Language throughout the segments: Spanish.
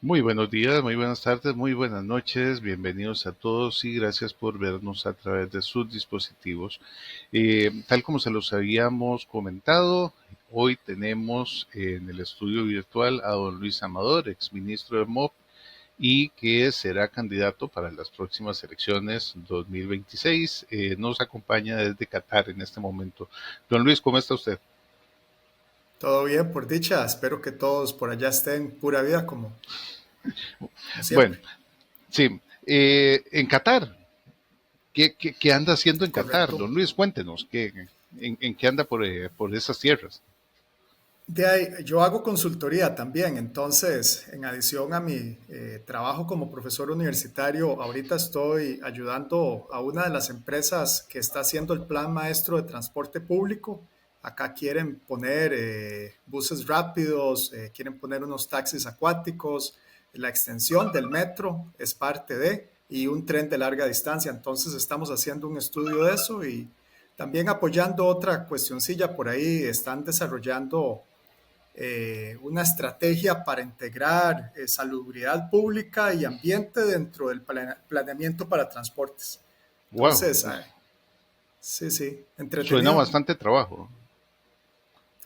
Muy buenos días, muy buenas tardes, muy buenas noches, bienvenidos a todos y gracias por vernos a través de sus dispositivos. Tal como se los habíamos comentado, hoy tenemos en el estudio virtual a don Luis Amador, exministro de MOP y que será candidato para las próximas elecciones 2026. Nos acompaña desde Qatar en este momento. Don Luis, ¿cómo está usted? Todo bien, por dicha. Espero que todos por allá estén pura vida como Bueno, siempre. sí, en Qatar. ¿Qué anda haciendo en Qatar? Correcto. Don Luis, cuéntenos, en qué anda por esas tierras? De ahí, yo hago consultoría también, entonces, en adición a mi trabajo como profesor universitario, ahorita estoy ayudando a una de las empresas que está haciendo el plan maestro de transporte público. Acá quieren poner buses rápidos, quieren poner unos taxis acuáticos, la extensión del metro es parte de, y un tren de larga distancia. Entonces, estamos haciendo un estudio de eso y también apoyando otra cuestioncilla por ahí, están desarrollando una estrategia para integrar salubridad pública y ambiente dentro del planeamiento para transportes. Wow, Entonces, sí, sí, suena entretenido. bastante trabajo.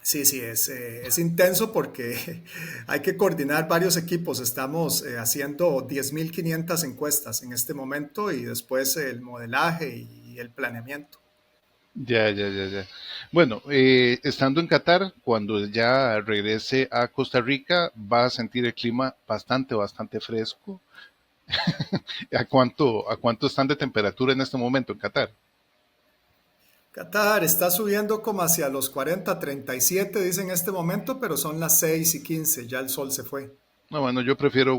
Sí, sí, es intenso porque hay que coordinar varios equipos. Estamos haciendo 10.500 encuestas en este momento y después el modelaje y el planeamiento. Ya, ya, ya, ya. Bueno, estando en Qatar, cuando ya regrese a Costa Rica, va a sentir el clima bastante, bastante fresco. ¿A cuánto están de temperatura en este momento en Qatar? Qatar está subiendo como hacia los 40, 37, dice en este momento, pero son las 6:15, ya el sol se fue. No, bueno, yo prefiero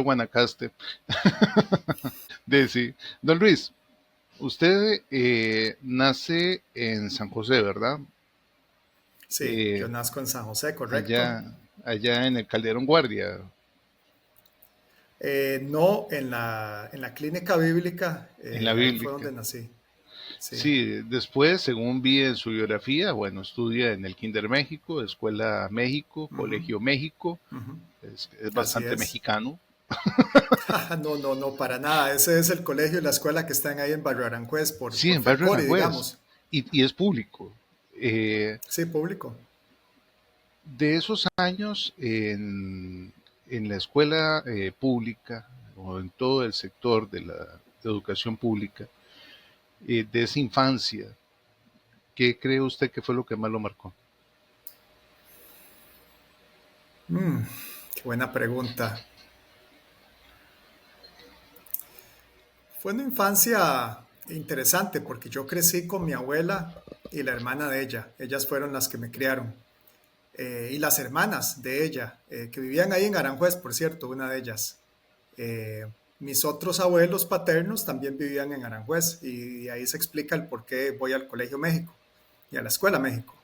Guanacaste. Sí. Don Luis, usted nace en San José, ¿verdad? Sí, yo Eh, nazco en San José, correcto. allá en el Calderón Guardia, No, en la clínica bíblica, en la ahí fue bíblica. donde nací. Sí. Sí, después, según vi en su biografía, bueno, estudia en el Kinder México, Escuela México, Ujú, Colegio México, ujú. es Así bastante es. mexicano. No, no, no, para nada. Ese es el colegio y la escuela que están ahí en Barrio Aranjuez Sí, por en Barrio Fercori, Aranjuez, digamos. y es público. Eh, Sí, público. de esos años en la escuela pública o en todo el sector de la educación pública, de esa infancia, ¿qué cree usted que fue lo que más lo marcó? Mm, qué buena pregunta. Fue una infancia interesante porque yo crecí con mi abuela y la hermana de ella. Ellas fueron las que me criaron. Y las hermanas de ella, que vivían ahí en Aranjuez, por cierto, una de ellas. Eh, Mis otros abuelos paternos también vivían en Aranjuez y ahí se explica el por qué voy al Colegio México y a la Escuela México.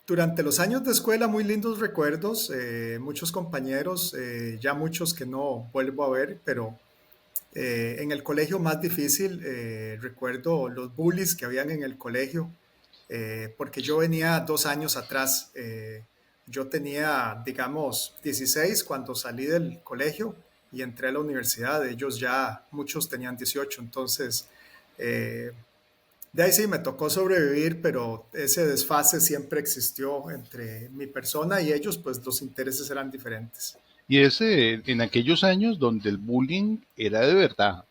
Durante los años de escuela, muy lindos recuerdos, muchos compañeros, ya muchos que no vuelvo a ver, pero en el colegio más difícil, recuerdo los bullies que habían en el colegio, porque yo venía 2 años atrás. Yo tenía, digamos, 16 cuando salí del colegio y entré a la universidad. Ellos ya, muchos tenían 18, entonces, eh, de ahí sí me tocó sobrevivir, pero ese desfase siempre existió entre mi persona y ellos, pues los intereses eran diferentes. Y ese, en aquellos años donde el bullying era de verdad,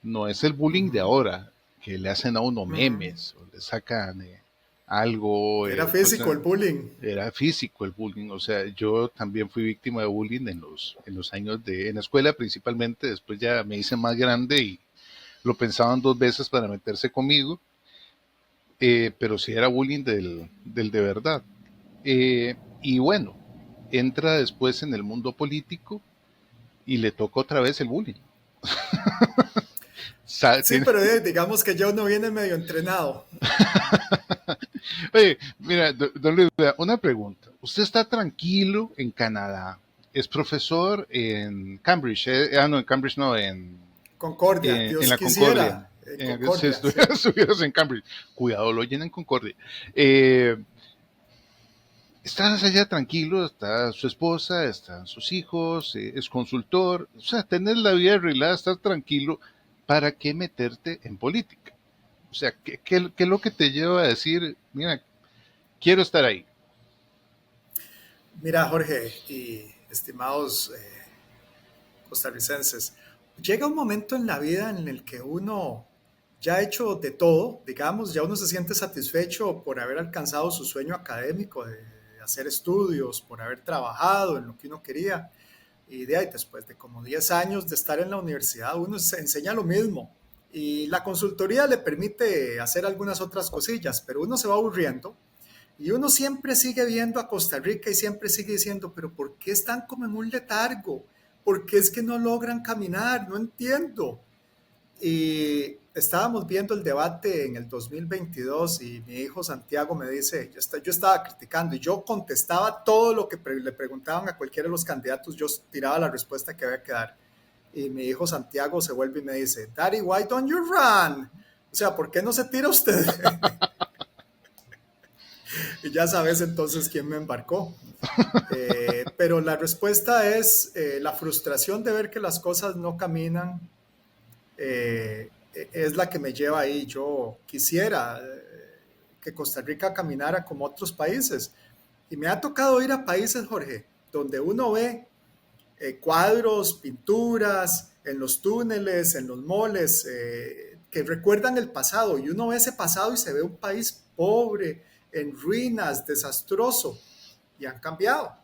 no es el bullying de Ujú, ahora, que le hacen a uno ujú. memes o le sacan algo, Era pues físico el bullying. era físico el bullying. O sea, yo también fui víctima de bullying en los años en la escuela principalmente, después ya me hice más grande y lo pensaban dos veces para meterse conmigo, pero sí era bullying del de verdad. Y bueno, entra después en el mundo político y le toca otra vez el bullying. Sí, pero digamos que ya uno viene medio entrenado. Oye, mira, don Luis, vea, una pregunta. Usted está tranquilo en Canadá, es profesor en Cambridge, no, en Cambridge no, Concordia, en Dios la Concordia. quisiera, en Si Concordia, sí. estuvieras en Cambridge, cuidado, lo llenan en Concordia. Eh, Estás allá tranquilo, está su esposa, están sus hijos, es consultor, o sea, tener la vida arreglada, estar tranquilo, ¿para qué meterte en política? O sea, ¿qué es lo que te lleva a decir, mira, quiero estar ahí? Mira, Jorge y estimados costarricenses, llega un momento en la vida en el que uno ya ha hecho de todo, digamos, ya uno se siente satisfecho por haber alcanzado su sueño académico de hacer estudios, por haber trabajado en lo que uno quería. Y de ahí, después de como 10 años de estar en la universidad, uno se enseña lo mismo. Y la consultoría le permite hacer algunas otras cosillas, pero uno se va aburriendo y uno siempre sigue viendo a Costa Rica y siempre sigue diciendo, pero ¿por qué están como en un letargo? ¿Por qué es que no logran caminar? No entiendo. Y estábamos viendo el debate en el 2022 y mi hijo Santiago me dice, yo estaba criticando y yo contestaba todo lo que le preguntaban a cualquiera de los candidatos, yo tiraba la respuesta que había que dar. Y mi hijo Santiago se vuelve y me dice, Daddy, why don't you run? O sea, ¿por qué no se tira usted? Y ya sabes entonces quién me embarcó. Pero la respuesta es la frustración de ver que las cosas no caminan, es la que me lleva ahí. Yo quisiera que Costa Rica caminara como otros países. Y me ha tocado ir a países, Jorge, donde uno ve cuadros, pinturas, en los túneles, en los moles, que recuerdan el pasado. Y uno ve ese pasado y se ve un país pobre, en ruinas, desastroso. Y han cambiado.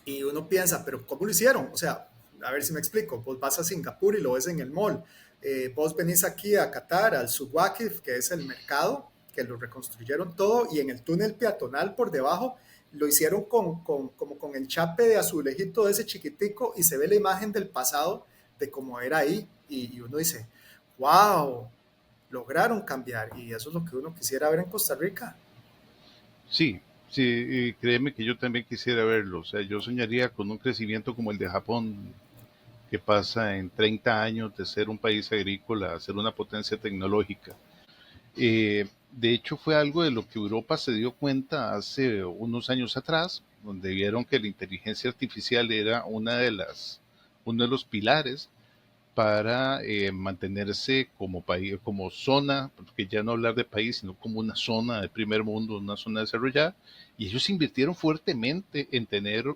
Y uno piensa, pero ¿cómo lo hicieron? O sea, a ver si me explico. Vos vas a Singapur y lo ves en el mall. Vos venís aquí a Qatar, al Subwakif, que es el mercado, que lo reconstruyeron todo, y en el túnel peatonal por debajo lo hicieron como con el chape de azulejito de ese chiquitico y se ve la imagen del pasado de cómo era ahí. Y uno dice, wow, lograron cambiar. Y eso es lo que uno quisiera ver en Costa Rica. Sí, sí, y créeme que yo también quisiera verlo. O sea, yo soñaría con un crecimiento como el de Japón, que pasa en 30 años de ser un país agrícola a ser una potencia tecnológica. De hecho, fue algo de lo que Europa se dio cuenta hace unos años atrás, donde vieron que la inteligencia artificial era uno de los pilares para mantenerse como país, como zona, porque ya no hablar de país, sino como una zona de primer mundo, una zona desarrollada, y ellos invirtieron fuertemente en tener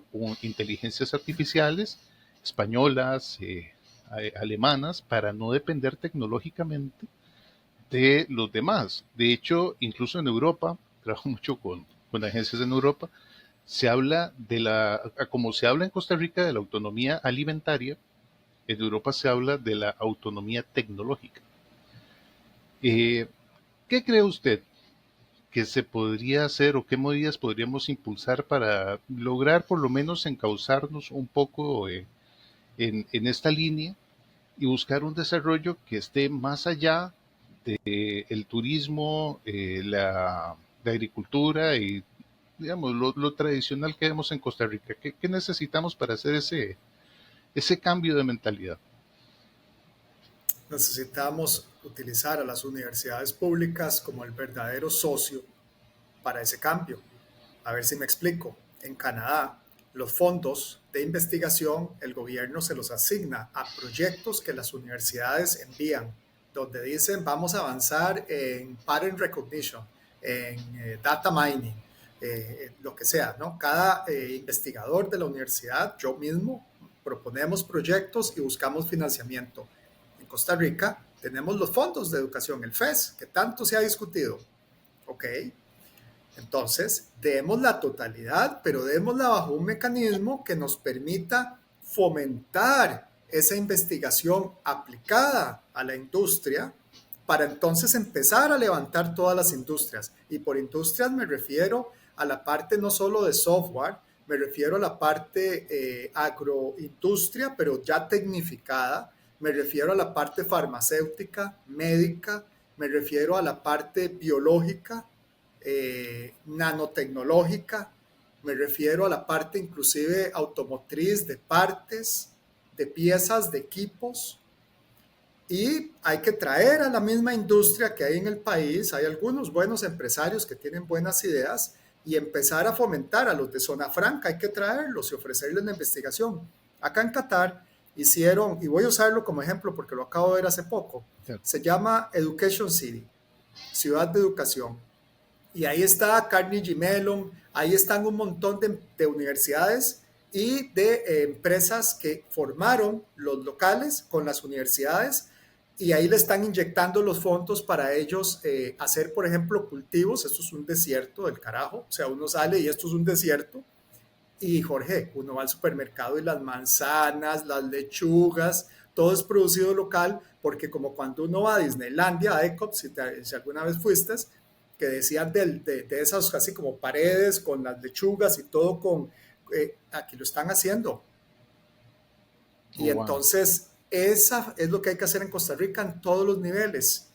inteligencias artificiales españolas, alemanas, para no depender tecnológicamente de los demás. De hecho, incluso en Europa, trabajo mucho con agencias en Europa, se habla como se habla en Costa Rica de la autonomía alimentaria, en Europa se habla de la autonomía tecnológica. Eh, ¿Qué cree usted que se podría hacer o qué medidas podríamos impulsar para lograr por lo menos encauzarnos un poco en esta línea y buscar un desarrollo que esté más allá del turismo, la agricultura y digamos lo tradicional que vemos en Costa Rica? ¿Qué necesitamos para hacer ese cambio de mentalidad? Necesitamos utilizar a las universidades públicas como el verdadero socio para ese cambio. A ver si me explico. En Canadá, los fondos de investigación, el gobierno se los asigna a proyectos que las universidades envían, donde dicen vamos a avanzar en pattern recognition, en data mining, lo que sea, ¿no? Cada investigador de la universidad, yo mismo, proponemos proyectos y buscamos financiamiento. En Costa Rica tenemos los fondos de educación, el FES, que tanto se ha discutido. ¿Ok? Entonces, demos la totalidad, pero démosla bajo un mecanismo que nos permita fomentar esa investigación aplicada a la industria para entonces empezar a levantar todas las industrias. Y por industrias me refiero a la parte no solo de software, me refiero a la parte agroindustria, pero ya tecnificada, me refiero a la parte farmacéutica, médica, me refiero a la parte biológica, nanotecnológica, me refiero a la parte inclusive automotriz de partes, de piezas, de equipos, y hay que traer a la misma industria que hay en el país. Hay algunos buenos empresarios que tienen buenas ideas, y empezar a fomentar a los de zona franca. Hay que traerlos y ofrecerles la investigación. Acá en Qatar hicieron, y voy a usarlo como ejemplo porque lo acabo de ver hace poco, Claro. se llama Education City, ciudad de educación. Y ahí está Carnegie Mellon, ahí están un montón de universidades y de empresas que formaron los locales con las universidades y ahí le están inyectando los fondos para ellos hacer, por ejemplo, cultivos. Esto es un desierto del carajo, o sea, uno sale y esto es un desierto. Y Jorge, uno va al supermercado y las manzanas, las lechugas, todo es producido local, porque como cuando uno va a Disneylandia, a ECOP, si alguna vez fuiste, que decían de esas así como paredes con las lechugas y todo con, aquí lo están haciendo. Y Oh, wow. entonces, esa es lo que hay que hacer en Costa Rica en todos los niveles.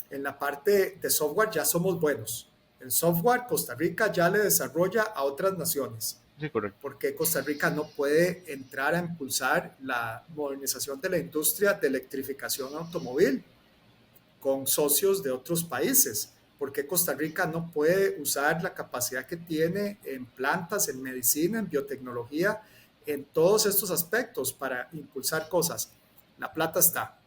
En la parte de software ya somos buenos. En software, Costa Rica ya le desarrolla a otras naciones. Sí, correcto. ¿Por qué Costa Rica no puede entrar a impulsar la modernización de la industria de electrificación automóvil con socios de otros países? ¿Por qué Costa Rica no puede usar la capacidad que tiene en plantas, en medicina, en biotecnología, en todos estos aspectos para impulsar cosas? La plata está.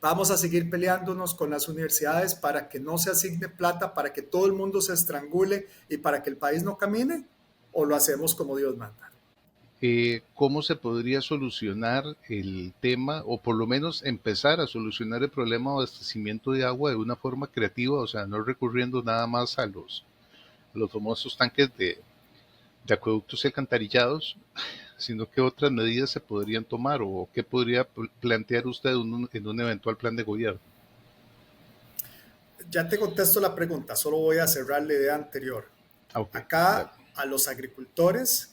Vamos a seguir peleándonos con las universidades para que no se asigne plata, para que todo el mundo se estrangule y para que el país no camine, o lo hacemos como Dios manda. ¿Cómo se podría solucionar el tema, o por lo menos empezar a solucionar el problema de abastecimiento de agua de una forma creativa, o sea, no recurriendo nada más a los famosos tanques de acueductos y alcantarillados, sino que otras medidas se podrían tomar o qué podría plantear usted en un eventual plan de gobierno? Ya te contesto la pregunta, solo voy a cerrar la idea anterior. Ah, ok, dale. Acá a los agricultores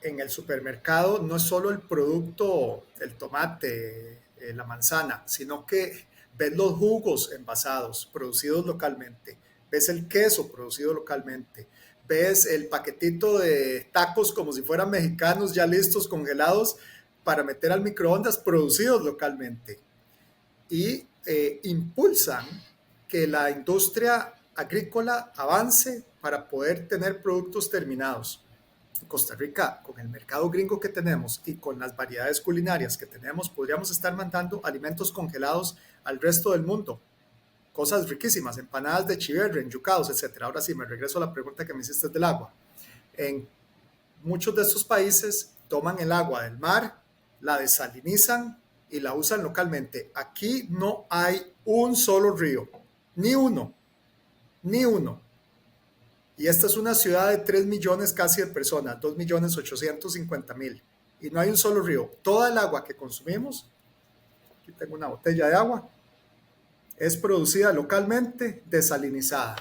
en el supermercado no es solo el producto, el tomate, la manzana, sino que ves los jugos envasados, producidos localmente, ves el queso producido localmente, ves el paquetito de tacos como si fueran mexicanos ya listos, congelados, para meter al microondas, producidos localmente. Y impulsan que la industria agrícola avance para poder tener productos terminados. Costa Rica, con el mercado gringo que tenemos y con las variedades culinarias que tenemos, podríamos estar mandando alimentos congelados al resto del mundo. Cosas riquísimas, empanadas de chiverre, enyucados, etcétera. Ahora sí, me regreso a la pregunta que me hiciste del agua. En muchos de estos países toman el agua del mar, la desalinizan y la usan localmente. Aquí no hay un solo río, ni uno, ni uno. Y esta es una ciudad de 3 millones casi de personas, 2.850.000. Y no hay un solo río. Toda el agua que consumimos, aquí tengo una botella de agua, es producida localmente, desalinizada.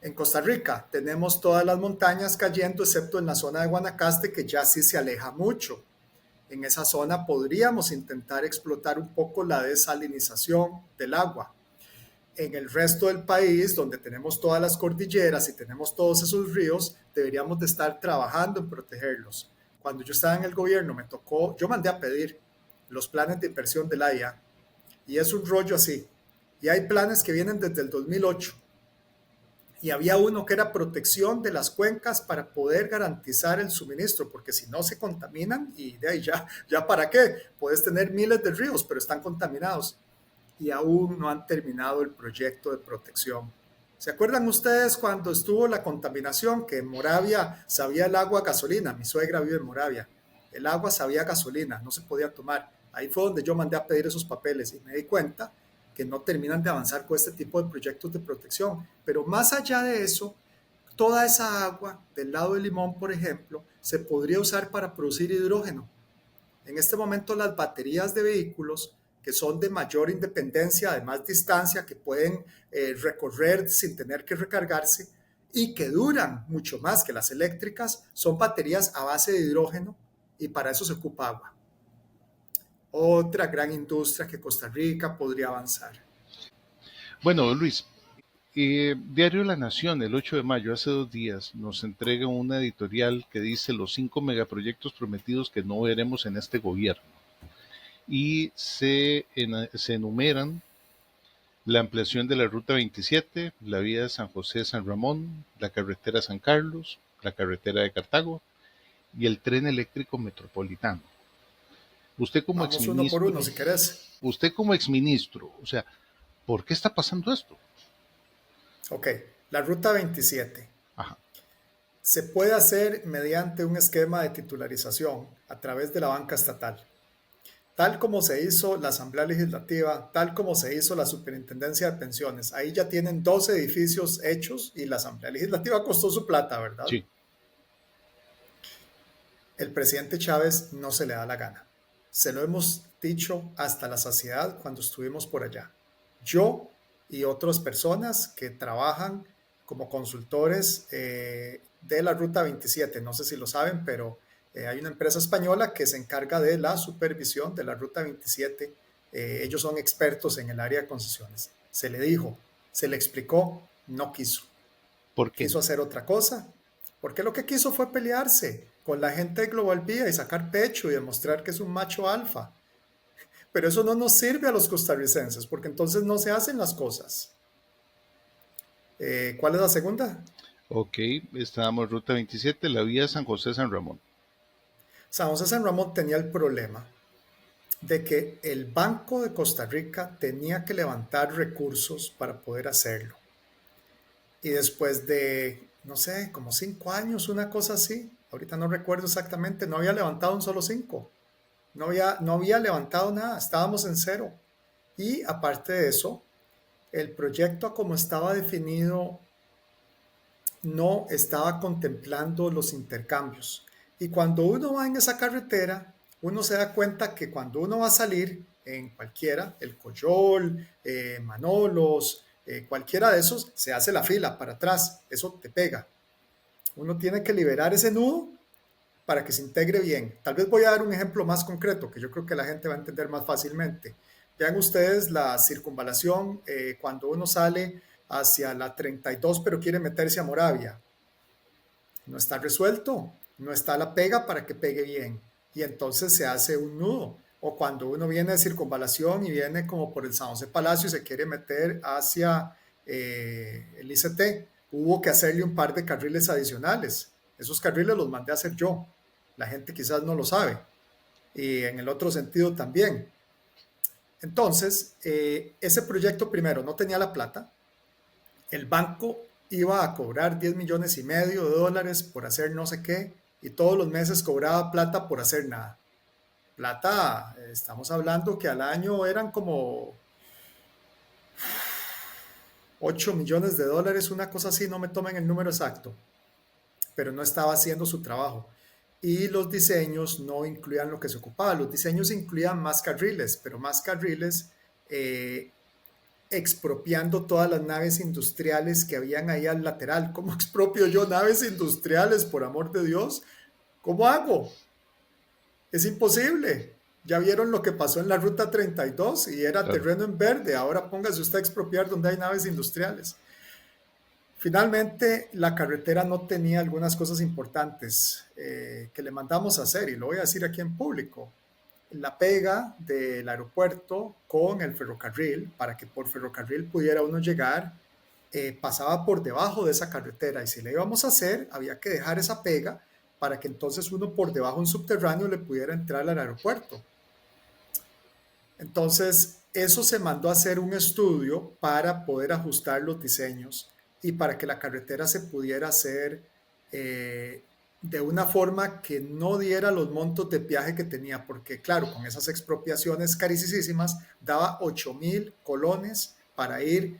En Costa Rica tenemos todas las montañas cayendo, excepto en la zona de Guanacaste, que ya sí se aleja mucho. En esa zona podríamos intentar explotar un poco la desalinización del agua. En el resto del país, donde tenemos todas las cordilleras y tenemos todos esos ríos, deberíamos de estar trabajando en protegerlos. Cuando yo estaba en el gobierno, me tocó, yo mandé a pedir los planes de inversión de la IA y es un rollo así. Y hay planes que vienen desde el 2008 y había uno que era protección de las cuencas para poder garantizar el suministro, porque si no se contaminan y de ahí ya para qué, puedes tener miles de ríos, pero están contaminados y aún no han terminado el proyecto de protección. ¿Se acuerdan ustedes cuando estuvo la contaminación que en Moravia sabía el agua a gasolina? Mi suegra vive en Moravia. El agua sabía a gasolina, no se podía tomar. Ahí fue donde yo mandé a pedir esos papeles y me di cuenta que no terminan de avanzar con este tipo de proyectos de protección. Pero más allá de eso, toda esa agua del lado de Limón, por ejemplo, se podría usar para producir hidrógeno. En este momento las baterías de vehículos que son de mayor independencia, de más distancia, que pueden recorrer sin tener que recargarse y que duran mucho más que las eléctricas, son baterías a base de hidrógeno y para eso se ocupa agua. Otra gran industria que Costa Rica podría avanzar. Bueno, Luis, Diario La Nación, el 8 de mayo, hace 2 días, nos entrega una editorial que dice los 5 megaproyectos prometidos que no veremos en este gobierno. Y se enumeran la ampliación de la Ruta 27, la vía de San José-San Ramón, la carretera San Carlos, la carretera de Cartago y el tren eléctrico metropolitano. Usted como Vamos uno por uno exministro, si querés. usted como exministro, o sea, ¿por qué está pasando esto? Ok, la ruta 27 Ajá, se puede hacer mediante un esquema de titularización a través de la banca estatal. Tal como se hizo la Asamblea Legislativa, tal como se hizo la Superintendencia de Pensiones. Ahí ya tienen dos edificios hechos y la Asamblea Legislativa costó su plata, ¿verdad? sí, El presidente Chávez no se le da la gana. Se lo hemos dicho hasta la saciedad cuando estuvimos por allá. Yo y otras personas que trabajan como consultores de la Ruta 27, no sé si lo saben, pero hay una empresa española que se encarga de la supervisión de la Ruta 27. Ellos son expertos en el área de concesiones. Se le dijo, se le explicó, no quiso. ¿por qué? Quiso hacer otra cosa, porque lo que quiso fue pelearse con la gente de Global Vía y sacar pecho y demostrar que es un macho alfa. Pero eso no nos sirve a los costarricenses, porque entonces no se hacen las cosas. ¿Cuál es la segunda? Ok, estábamos Ruta 27, la vía San José-San Ramón. San José San Ramón tenía el problema de que el Banco de Costa Rica tenía que levantar recursos para poder hacerlo. Y después de, no sé, como 5 años, una cosa así, ahorita no recuerdo exactamente, no había levantado un solo 5. No había levantado nada, estábamos en cero. Y aparte de eso, el proyecto como estaba definido no estaba contemplando los intercambios. Y cuando uno va en esa carretera, uno se da cuenta que cuando uno va a salir en cualquiera, el Coyol, Manolos, cualquiera de esos, se hace la fila para atrás, eso te pega. Uno tiene que liberar ese nudo para que se integre bien. Tal vez voy a dar un ejemplo más concreto que yo creo que la gente va a entender más fácilmente. Vean ustedes la circunvalación cuando uno sale hacia la 32 pero quiere meterse a Moravia. No está resuelto, no está la pega para que pegue bien y entonces se hace un nudo. O cuando uno viene de circunvalación y viene como por el San José Palacio y se quiere meter hacia el ICT, hubo que hacerle un par de carriles adicionales. Esos carriles los mandé a hacer yo. La gente quizás no lo sabe. Y en el otro sentido también. Entonces, ese proyecto primero no tenía la plata. El banco iba a cobrar 10,5 millones de dólares por hacer no sé qué y todos los meses cobraba plata por hacer nada. Plata, estamos hablando que al año eran como 8 millones de dólares, una cosa así, no me tomen el número exacto, pero no estaba haciendo su trabajo. Y los diseños no incluían lo que se ocupaba. Los diseños incluían más carriles, pero más carriles expropiando todas las naves industriales que habían ahí al lateral. ¿Cómo expropio yo naves industriales, por amor de Dios? ¿Cómo hago? Es imposible. Ya vieron lo que pasó en la Ruta 32 y era Claro. terreno en verde. Ahora póngase usted a expropiar donde hay naves industriales. Finalmente, la carretera no tenía algunas cosas importantes que le mandamos a hacer y lo voy a decir aquí en público. La pega del aeropuerto con el ferrocarril, para que por ferrocarril pudiera uno llegar, pasaba por debajo de esa carretera y si le íbamos a hacer, había que dejar esa pega para que entonces uno por debajo, un subterráneo, le pudiera entrar al aeropuerto. Entonces, eso se mandó a hacer un estudio para poder ajustar los diseños y para que la carretera se pudiera hacer eh, de una forma que no diera los montos de peaje que tenía, porque claro, con esas expropiaciones carísimas, daba 8,000 colones para ir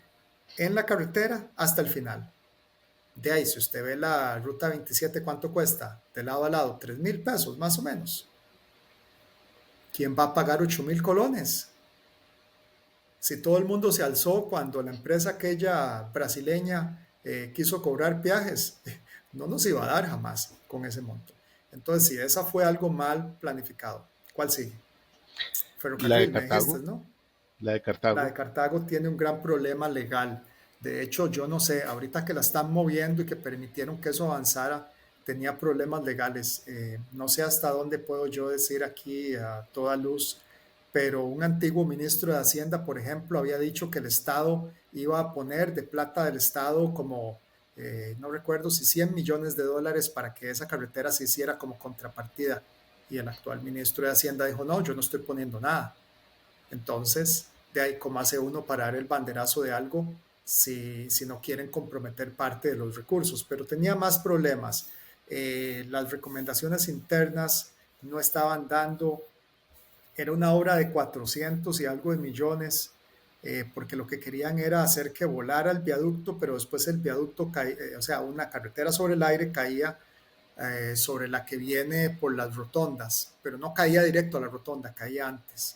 en la carretera hasta el final. De ahí, si usted ve la ruta 27, ¿cuánto cuesta? De lado a lado, 3,000 pesos más o menos. ¿Quién va a pagar 8,000 colones? Si todo el mundo se alzó cuando la empresa aquella brasileña quiso cobrar peajes, no nos iba a dar jamás con ese monto. Entonces, si esa fue algo mal planificado, ¿cuál sigue? La de Ferrocarril, me dijiste, Cartago, ¿no? la de La Cartago, de Cartago tiene un gran problema legal. De hecho, yo no sé, ahorita que la están moviendo y que permitieron que eso avanzara, tenía problemas legales. No sé hasta dónde puedo yo decir aquí a toda luz pero un antiguo ministro de Hacienda, por ejemplo, había dicho que el Estado iba a poner de plata del Estado como, no recuerdo si 100 millones de dólares para que esa carretera se hiciera como contrapartida. Y el actual ministro de Hacienda dijo, no, yo no estoy poniendo nada. Entonces, de ahí, ¿cómo hace uno para dar el banderazo de algo si no quieren comprometer parte de los recursos? Pero tenía más problemas. Las recomendaciones internas no estaban dando, era una obra de 400 y algo de millones, porque lo que querían era hacer que volara el viaducto, pero después el viaducto caía, o sea, una carretera sobre el aire caía sobre la que viene por las rotondas, pero no caía directo a la rotonda, caía antes.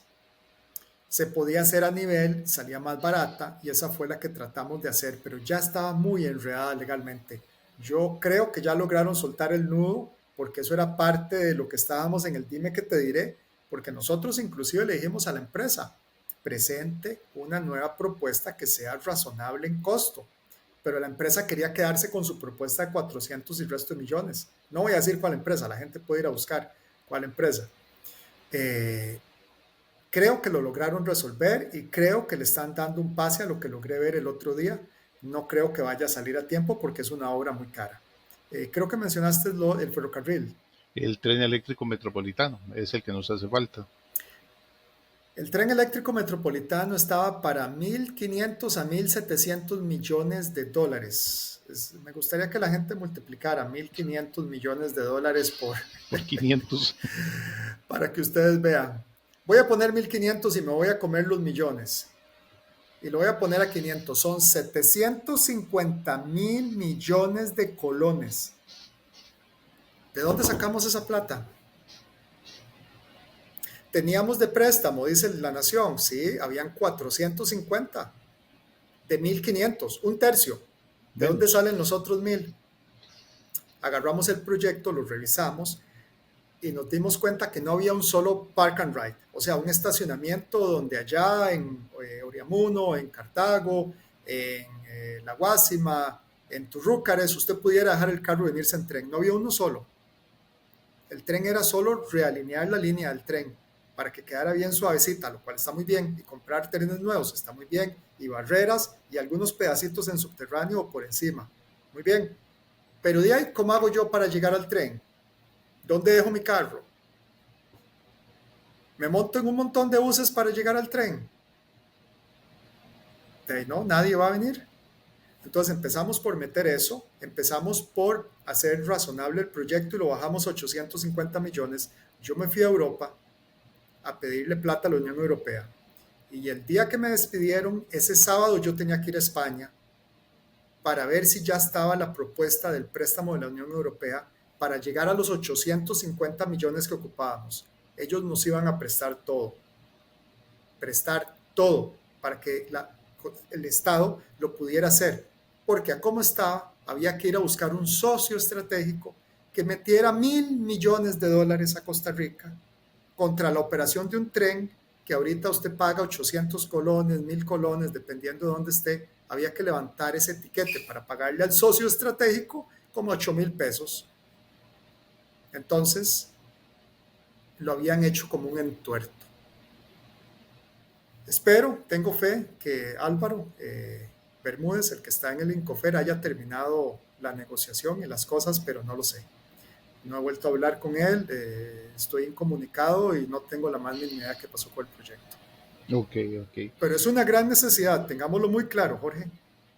Se podía hacer a nivel, salía más barata y esa fue la que tratamos de hacer, pero ya estaba muy enredada legalmente. Yo creo que ya lograron soltar el nudo porque eso era parte de lo que estábamos en el dime que te diré, porque nosotros inclusive le dijimos a la empresa, presente una nueva propuesta que sea razonable en costo, pero la empresa quería quedarse con su propuesta de 400 y resto de millones. No voy a decir cuál empresa, la gente puede ir a buscar cuál empresa. Eh, Creo que lo lograron resolver y creo que le están dando un pase a lo que logré ver el otro día. No creo que vaya a salir a tiempo porque es una obra muy cara. Creo que mencionaste el ferrocarril. El tren eléctrico metropolitano es el que nos hace falta. El tren eléctrico metropolitano estaba para 1.500 a 1.700 millones de dólares. Me gustaría que la gente multiplicara 1.500 millones de dólares Por 500. para que ustedes vean. Voy a poner 1.500 y me voy a comer los millones. Y lo voy a poner a 500, son 750 mil millones de colones. ¿De dónde sacamos esa plata? Teníamos de préstamo, dice la Nación, sí, habían 450 de 1.500, un tercio. ¿De dónde Menos. salen los otros 1.000? Agarramos el proyecto, lo revisamos y nos dimos cuenta que no había un solo park and ride, o sea, un estacionamiento donde allá en Oriamuno, en Cartago, en La Guásima, en Turrúcares, usted pudiera dejar el carro y venirse en tren. No había uno solo. El tren era solo realinear la línea del tren para que quedara bien suavecita, lo cual está muy bien, y comprar trenes nuevos está muy bien, y barreras y algunos pedacitos en subterráneo o por encima. Muy bien. Pero de ahí, ¿cómo hago yo para llegar al tren? ¿Dónde dejo mi carro? ¿Me monto en un montón de buses para llegar al tren? De ahí no, nadie va a venir. Entonces empezamos por meter eso, empezamos por hacer razonable el proyecto y lo bajamos a 850 millones. Yo me fui a Europa a pedirle plata a la Unión Europea. Y el día que me despidieron, ese sábado yo tenía que ir a España para ver si ya estaba la propuesta del préstamo de la Unión Europea para llegar a los 850 millones que ocupábamos. Ellos nos iban a prestar todo para que el Estado lo pudiera hacer, porque a cómo estaba, había que ir a buscar un socio estratégico que metiera 1.000 millones de dólares a Costa Rica contra la operación de un tren que ahorita usted paga 800 colones, 1.000 colones, dependiendo de dónde esté. Había que levantar ese etiquete para pagarle al socio estratégico como 8.000 pesos. Entonces, lo habían hecho como un entuerto. Espero, tengo fe que Álvaro Bermúdez, el que está en el Incofer, haya terminado la negociación y las cosas, pero no lo sé. No he vuelto a hablar con él, estoy incomunicado y no tengo la más mínima idea qué pasó con el proyecto. Ok, ok. Pero es una gran necesidad, tengámoslo muy claro, Jorge.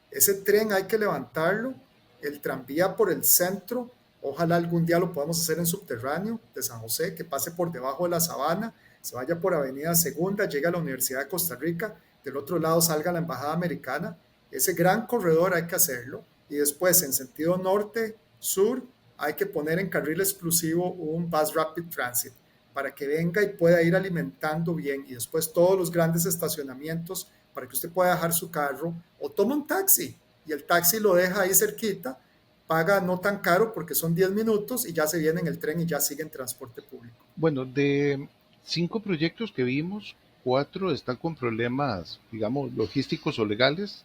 Ese tren hay que levantarlo, el tranvía por el centro, ojalá algún día lo podamos hacer en subterráneo de San José, que pase por debajo de la sabana, se vaya por Avenida Segunda, llegue a la Universidad de Costa Rica, del otro lado salga la Embajada Americana. Ese gran corredor hay que hacerlo y después en sentido norte-sur hay que poner en carril exclusivo un Bus Rapid Transit para que venga y pueda ir alimentando bien y después todos los grandes estacionamientos para que usted pueda dejar su carro o toma un taxi y el taxi lo deja ahí cerquita, paga no tan caro porque son 10 minutos y ya se viene en el tren y ya sigue en transporte público. Bueno, de 5 proyectos que vimos, 4 están con problemas, digamos, logísticos o legales.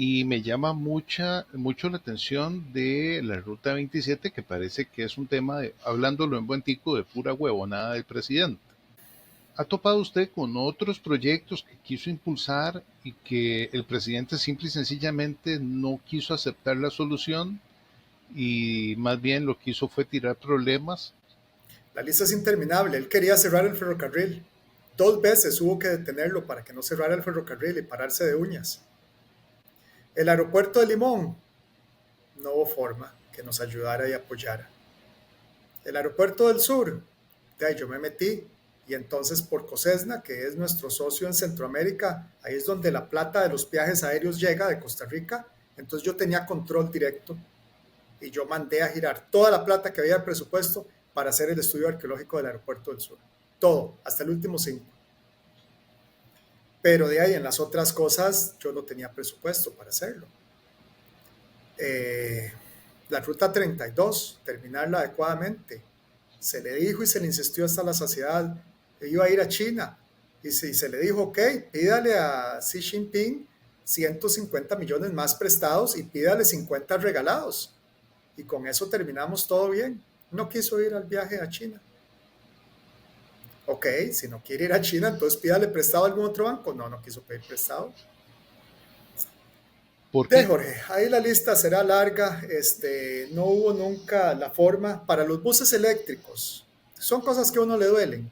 Y me llama mucho la atención de la Ruta 27, que parece que es un tema de, hablándolo en buen tico, de pura huevonada del presidente. ¿Ha topado usted con otros proyectos que quiso impulsar y que el presidente simple y sencillamente no quiso aceptar la solución y más bien lo que hizo fue tirar problemas? La lista es interminable. Él quería cerrar el ferrocarril. 2 veces hubo que detenerlo para que no cerrara el ferrocarril y pararse de uñas. El aeropuerto de Limón, no hubo forma que nos ayudara y apoyara. El aeropuerto del sur, de ahí yo me metí y entonces por COSESNA, que es nuestro socio en Centroamérica, ahí es donde la plata de los viajes aéreos llega de Costa Rica, entonces yo tenía control directo y yo mandé a girar toda la plata que había de presupuesto para hacer el estudio arqueológico del aeropuerto del sur. Todo, hasta el último 5. Pero de ahí en las otras cosas yo no tenía presupuesto para hacerlo. La ruta 32, terminarla adecuadamente. Se le dijo y se le insistió hasta la saciedad que iba a ir a China. Y se le dijo, ok, pídale a Xi Jinping 150 millones más prestados y pídale 50 regalados. Y con eso terminamos todo bien. No quiso ir al viaje a China. Ok, si no quiere ir a China, entonces pídale prestado a algún otro banco. No, no quiso pedir prestado. ¿Por De qué? Jorge, ahí la lista será larga. No hubo nunca la forma para los buses eléctricos. Son cosas que a uno le duelen.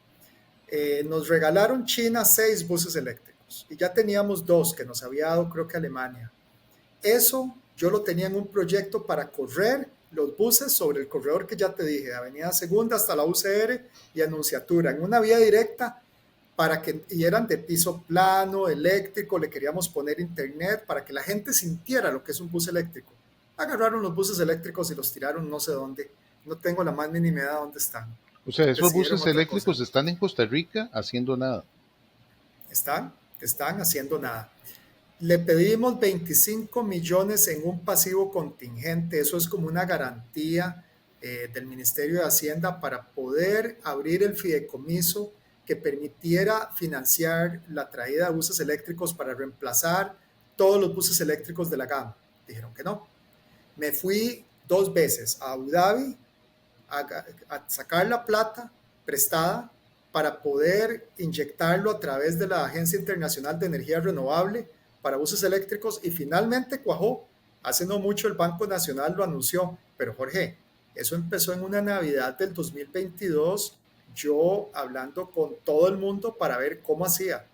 Nos regalaron China 6 buses eléctricos y ya teníamos 2 que nos había dado creo que Alemania. Eso yo lo tenía en un proyecto para correr los buses sobre el corredor que ya te dije, de Avenida Segunda hasta la UCR y Anunciatura, en una vía directa y eran de piso plano, eléctrico, le queríamos poner internet para que la gente sintiera lo que es un bus eléctrico. Agarraron los buses eléctricos y los tiraron no sé dónde, no tengo la más mínima idea de dónde están. O sea, esos Decidieron buses otra cosa. eléctricos están en Costa Rica haciendo nada. Están haciendo nada. Le pedimos 25 millones en un pasivo contingente, eso es como una garantía del Ministerio de Hacienda para poder abrir el fideicomiso que permitiera financiar la traída de buses eléctricos para reemplazar todos los buses eléctricos de la gama. Dijeron que no. Me fui 2 veces a Abu Dhabi a sacar la plata prestada para poder inyectarlo a través de la Agencia Internacional de Energía Renovable para buses eléctricos y finalmente cuajó. Hace no mucho el Banco Nacional lo anunció, pero Jorge, eso empezó en una Navidad del 2022, yo hablando con todo el mundo para ver cómo hacía.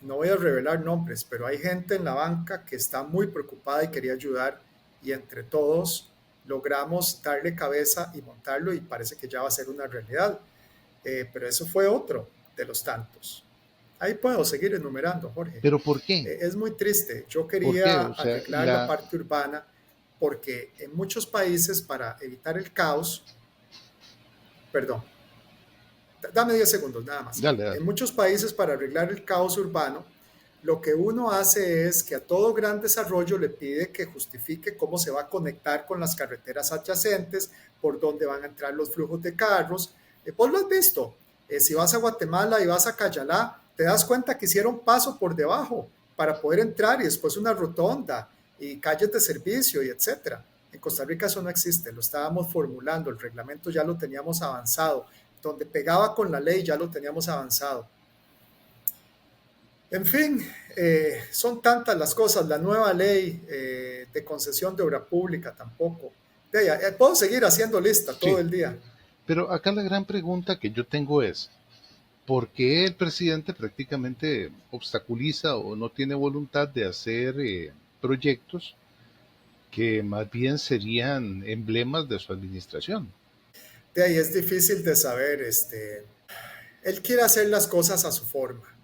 No voy a revelar nombres, pero hay gente en la banca que está muy preocupada y quería ayudar y entre todos logramos darle cabeza y montarlo y parece que ya va a ser una realidad. Pero eso fue otro de los tantos. Ahí puedo seguir enumerando, Jorge. ¿Pero por qué? Es muy triste. Yo ¿Por qué? quería O sea, arreglar la parte urbana porque en muchos países para evitar el caos, perdón, dame 10 segundos nada más. dale, dale. En muchos países para arreglar el caos urbano, lo que uno hace es que a todo gran desarrollo le pide que justifique cómo se va a conectar con las carreteras adyacentes, por dónde van a entrar los flujos de carros. Vos lo has visto. Si vas a Guatemala y vas a Cayalá, te das cuenta que hicieron paso por debajo para poder entrar y después una rotonda y calles de servicio y etcétera. En Costa Rica eso no existe, lo estábamos formulando, el reglamento ya lo teníamos avanzado, donde pegaba con la ley ya lo teníamos avanzado. En fin, son tantas las cosas, la nueva ley de concesión de obra pública tampoco. Puedo seguir haciendo lista todo Sí, el día. pero acá la gran pregunta que yo tengo es, ¿por qué el presidente prácticamente obstaculiza o no tiene voluntad de hacer proyectos que más bien serían emblemas de su administración? De ahí es difícil de saber, él quiere hacer las cosas a su forma.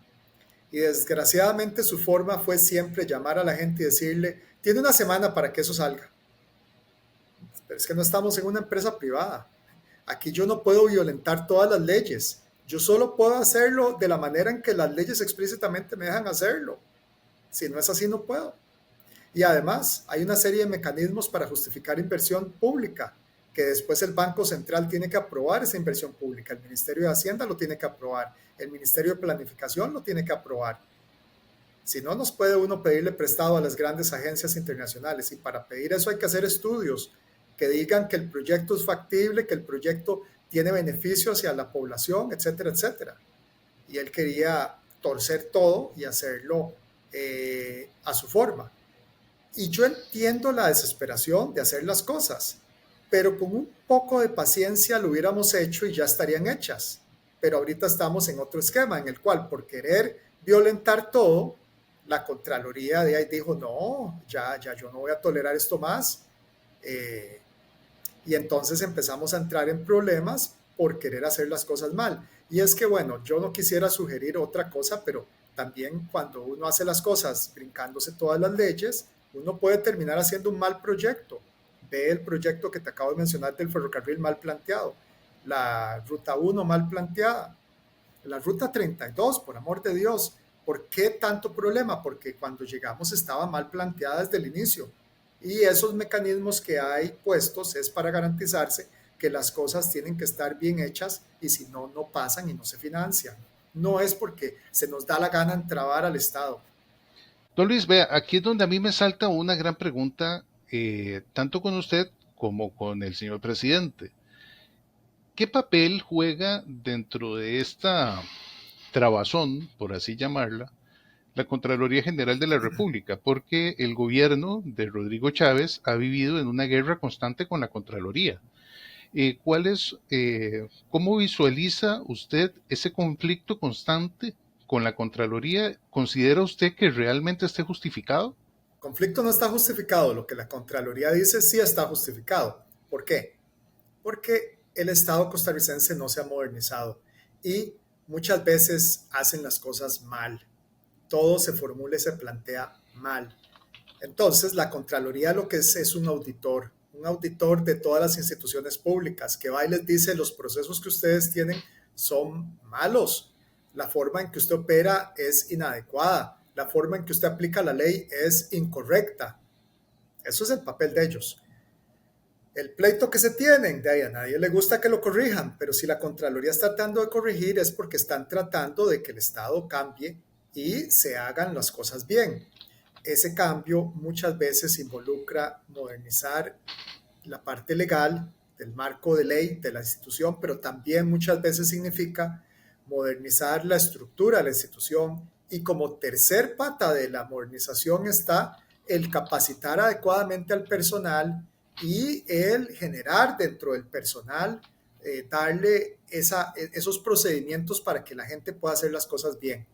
Y desgraciadamente su forma fue siempre llamar a la gente y decirle, tiene una semana para que eso salga. Pero es que no estamos en una empresa privada. Aquí yo no puedo violentar todas las leyes. Yo solo puedo hacerlo de la manera en que las leyes explícitamente me dejan hacerlo. Si no es así, no puedo. Y además, hay una serie de mecanismos para justificar inversión pública, que después el Banco Central tiene que aprobar esa inversión pública, el Ministerio de Hacienda lo tiene que aprobar, el Ministerio de Planificación lo tiene que aprobar. Si no, nos puede uno pedirle prestado a las grandes agencias internacionales y para pedir eso hay que hacer estudios que digan que el proyecto es factible, que el proyecto tiene beneficio hacia la población, etcétera, etcétera. y él quería torcer todo y hacerlo a su forma. Y yo entiendo la desesperación de hacer las cosas, pero con un poco de paciencia lo hubiéramos hecho y ya estarían hechas. Pero ahorita estamos en otro esquema en el cual por querer violentar todo, la Contraloría de ahí dijo, no, ya yo no voy a tolerar esto más. Eh, y entonces empezamos a entrar en problemas por querer hacer las cosas mal. Y es que, bueno, yo no quisiera sugerir otra cosa, pero también cuando uno hace las cosas brincándose todas las leyes, uno puede terminar haciendo un mal proyecto. Ve el proyecto que te acabo de mencionar del ferrocarril mal planteado, la ruta 1 mal planteada, la ruta 32, por amor de Dios. ¿Por qué tanto problema? Porque cuando llegamos estaba mal planteada desde el inicio. Y esos mecanismos que hay puestos es para garantizarse que las cosas tienen que estar bien hechas y si no, no pasan y no se financian. No es porque se nos da la gana entrabar al Estado. Don Luis, vea, aquí es donde a mí me salta una gran pregunta, tanto con usted como con el señor presidente. ¿Qué papel juega dentro de esta trabazón, por así llamarla, la Contraloría General de la República? Porque el gobierno de Rodrigo Chávez ha vivido en una guerra constante con la Contraloría. ¿Cómo visualiza usted ese conflicto constante con la Contraloría? ¿Considera usted que realmente esté justificado? El conflicto no está justificado. Lo que la Contraloría dice sí está justificado. ¿Por qué? Porque el Estado costarricense no se ha modernizado y muchas veces hacen las cosas mal. Todo se formula y se plantea mal. Entonces, la Contraloría lo que es un auditor de todas las instituciones públicas, que va y les dice los procesos que ustedes tienen son malos, la forma en que usted opera es inadecuada, la forma en que usted aplica la ley es incorrecta. Eso es el papel de ellos. El pleito que se tienen, de ahí a nadie le gusta que lo corrijan, pero si la Contraloría está tratando de corregir es porque están tratando de que el Estado cambie y se hagan las cosas bien. Ese cambio muchas veces involucra modernizar la parte legal del marco de ley de la institución, pero también muchas veces significa modernizar la estructura de la institución y como tercer pata de la modernización está el capacitar adecuadamente al personal y el generar dentro del personal, darle esos procedimientos para que la gente pueda hacer las cosas bien.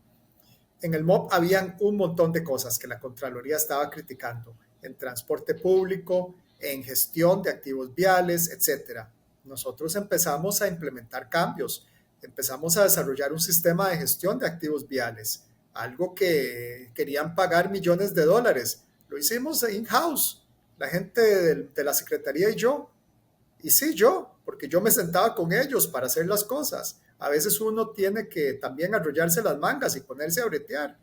En el MOP habían un montón de cosas que la Contraloría estaba criticando, en transporte público, en gestión de activos viales, etcétera. Nosotros empezamos a implementar cambios, empezamos a desarrollar un sistema de gestión de activos viales, algo que querían pagar millones de dólares. Lo hicimos in-house, la gente de la Secretaría y yo. Y sí, yo, porque yo me sentaba con ellos para hacer las cosas. A veces uno tiene que también arrollarse las mangas y ponerse a bretear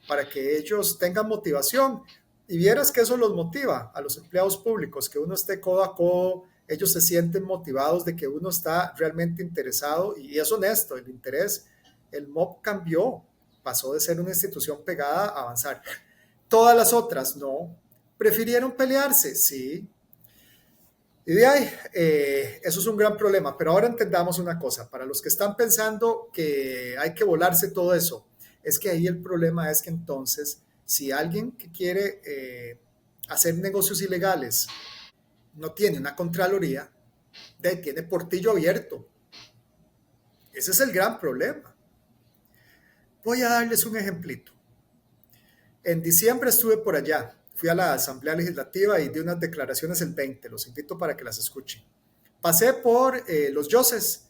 para que ellos tengan motivación. Y vieras que eso los motiva a los empleados públicos, que uno esté codo a codo, ellos se sienten motivados de que uno está realmente interesado y es honesto el interés. El MOP cambió, pasó de ser una institución pegada a avanzar. Todas las otras no. ¿Prefirieron pelearse? Sí. Y de ahí, eso es un gran problema. Pero ahora entendamos una cosa, para los que están pensando que hay que volarse todo eso, es que ahí el problema es que entonces, si alguien que quiere hacer negocios ilegales no tiene una contraloría, de ahí tiene portillo abierto. Ese es el gran problema. Voy a darles un ejemplito. En diciembre estuve por allá, fui a la Asamblea Legislativa y di unas declaraciones el 20, los invito para que las escuchen. Pasé por Los Yoses,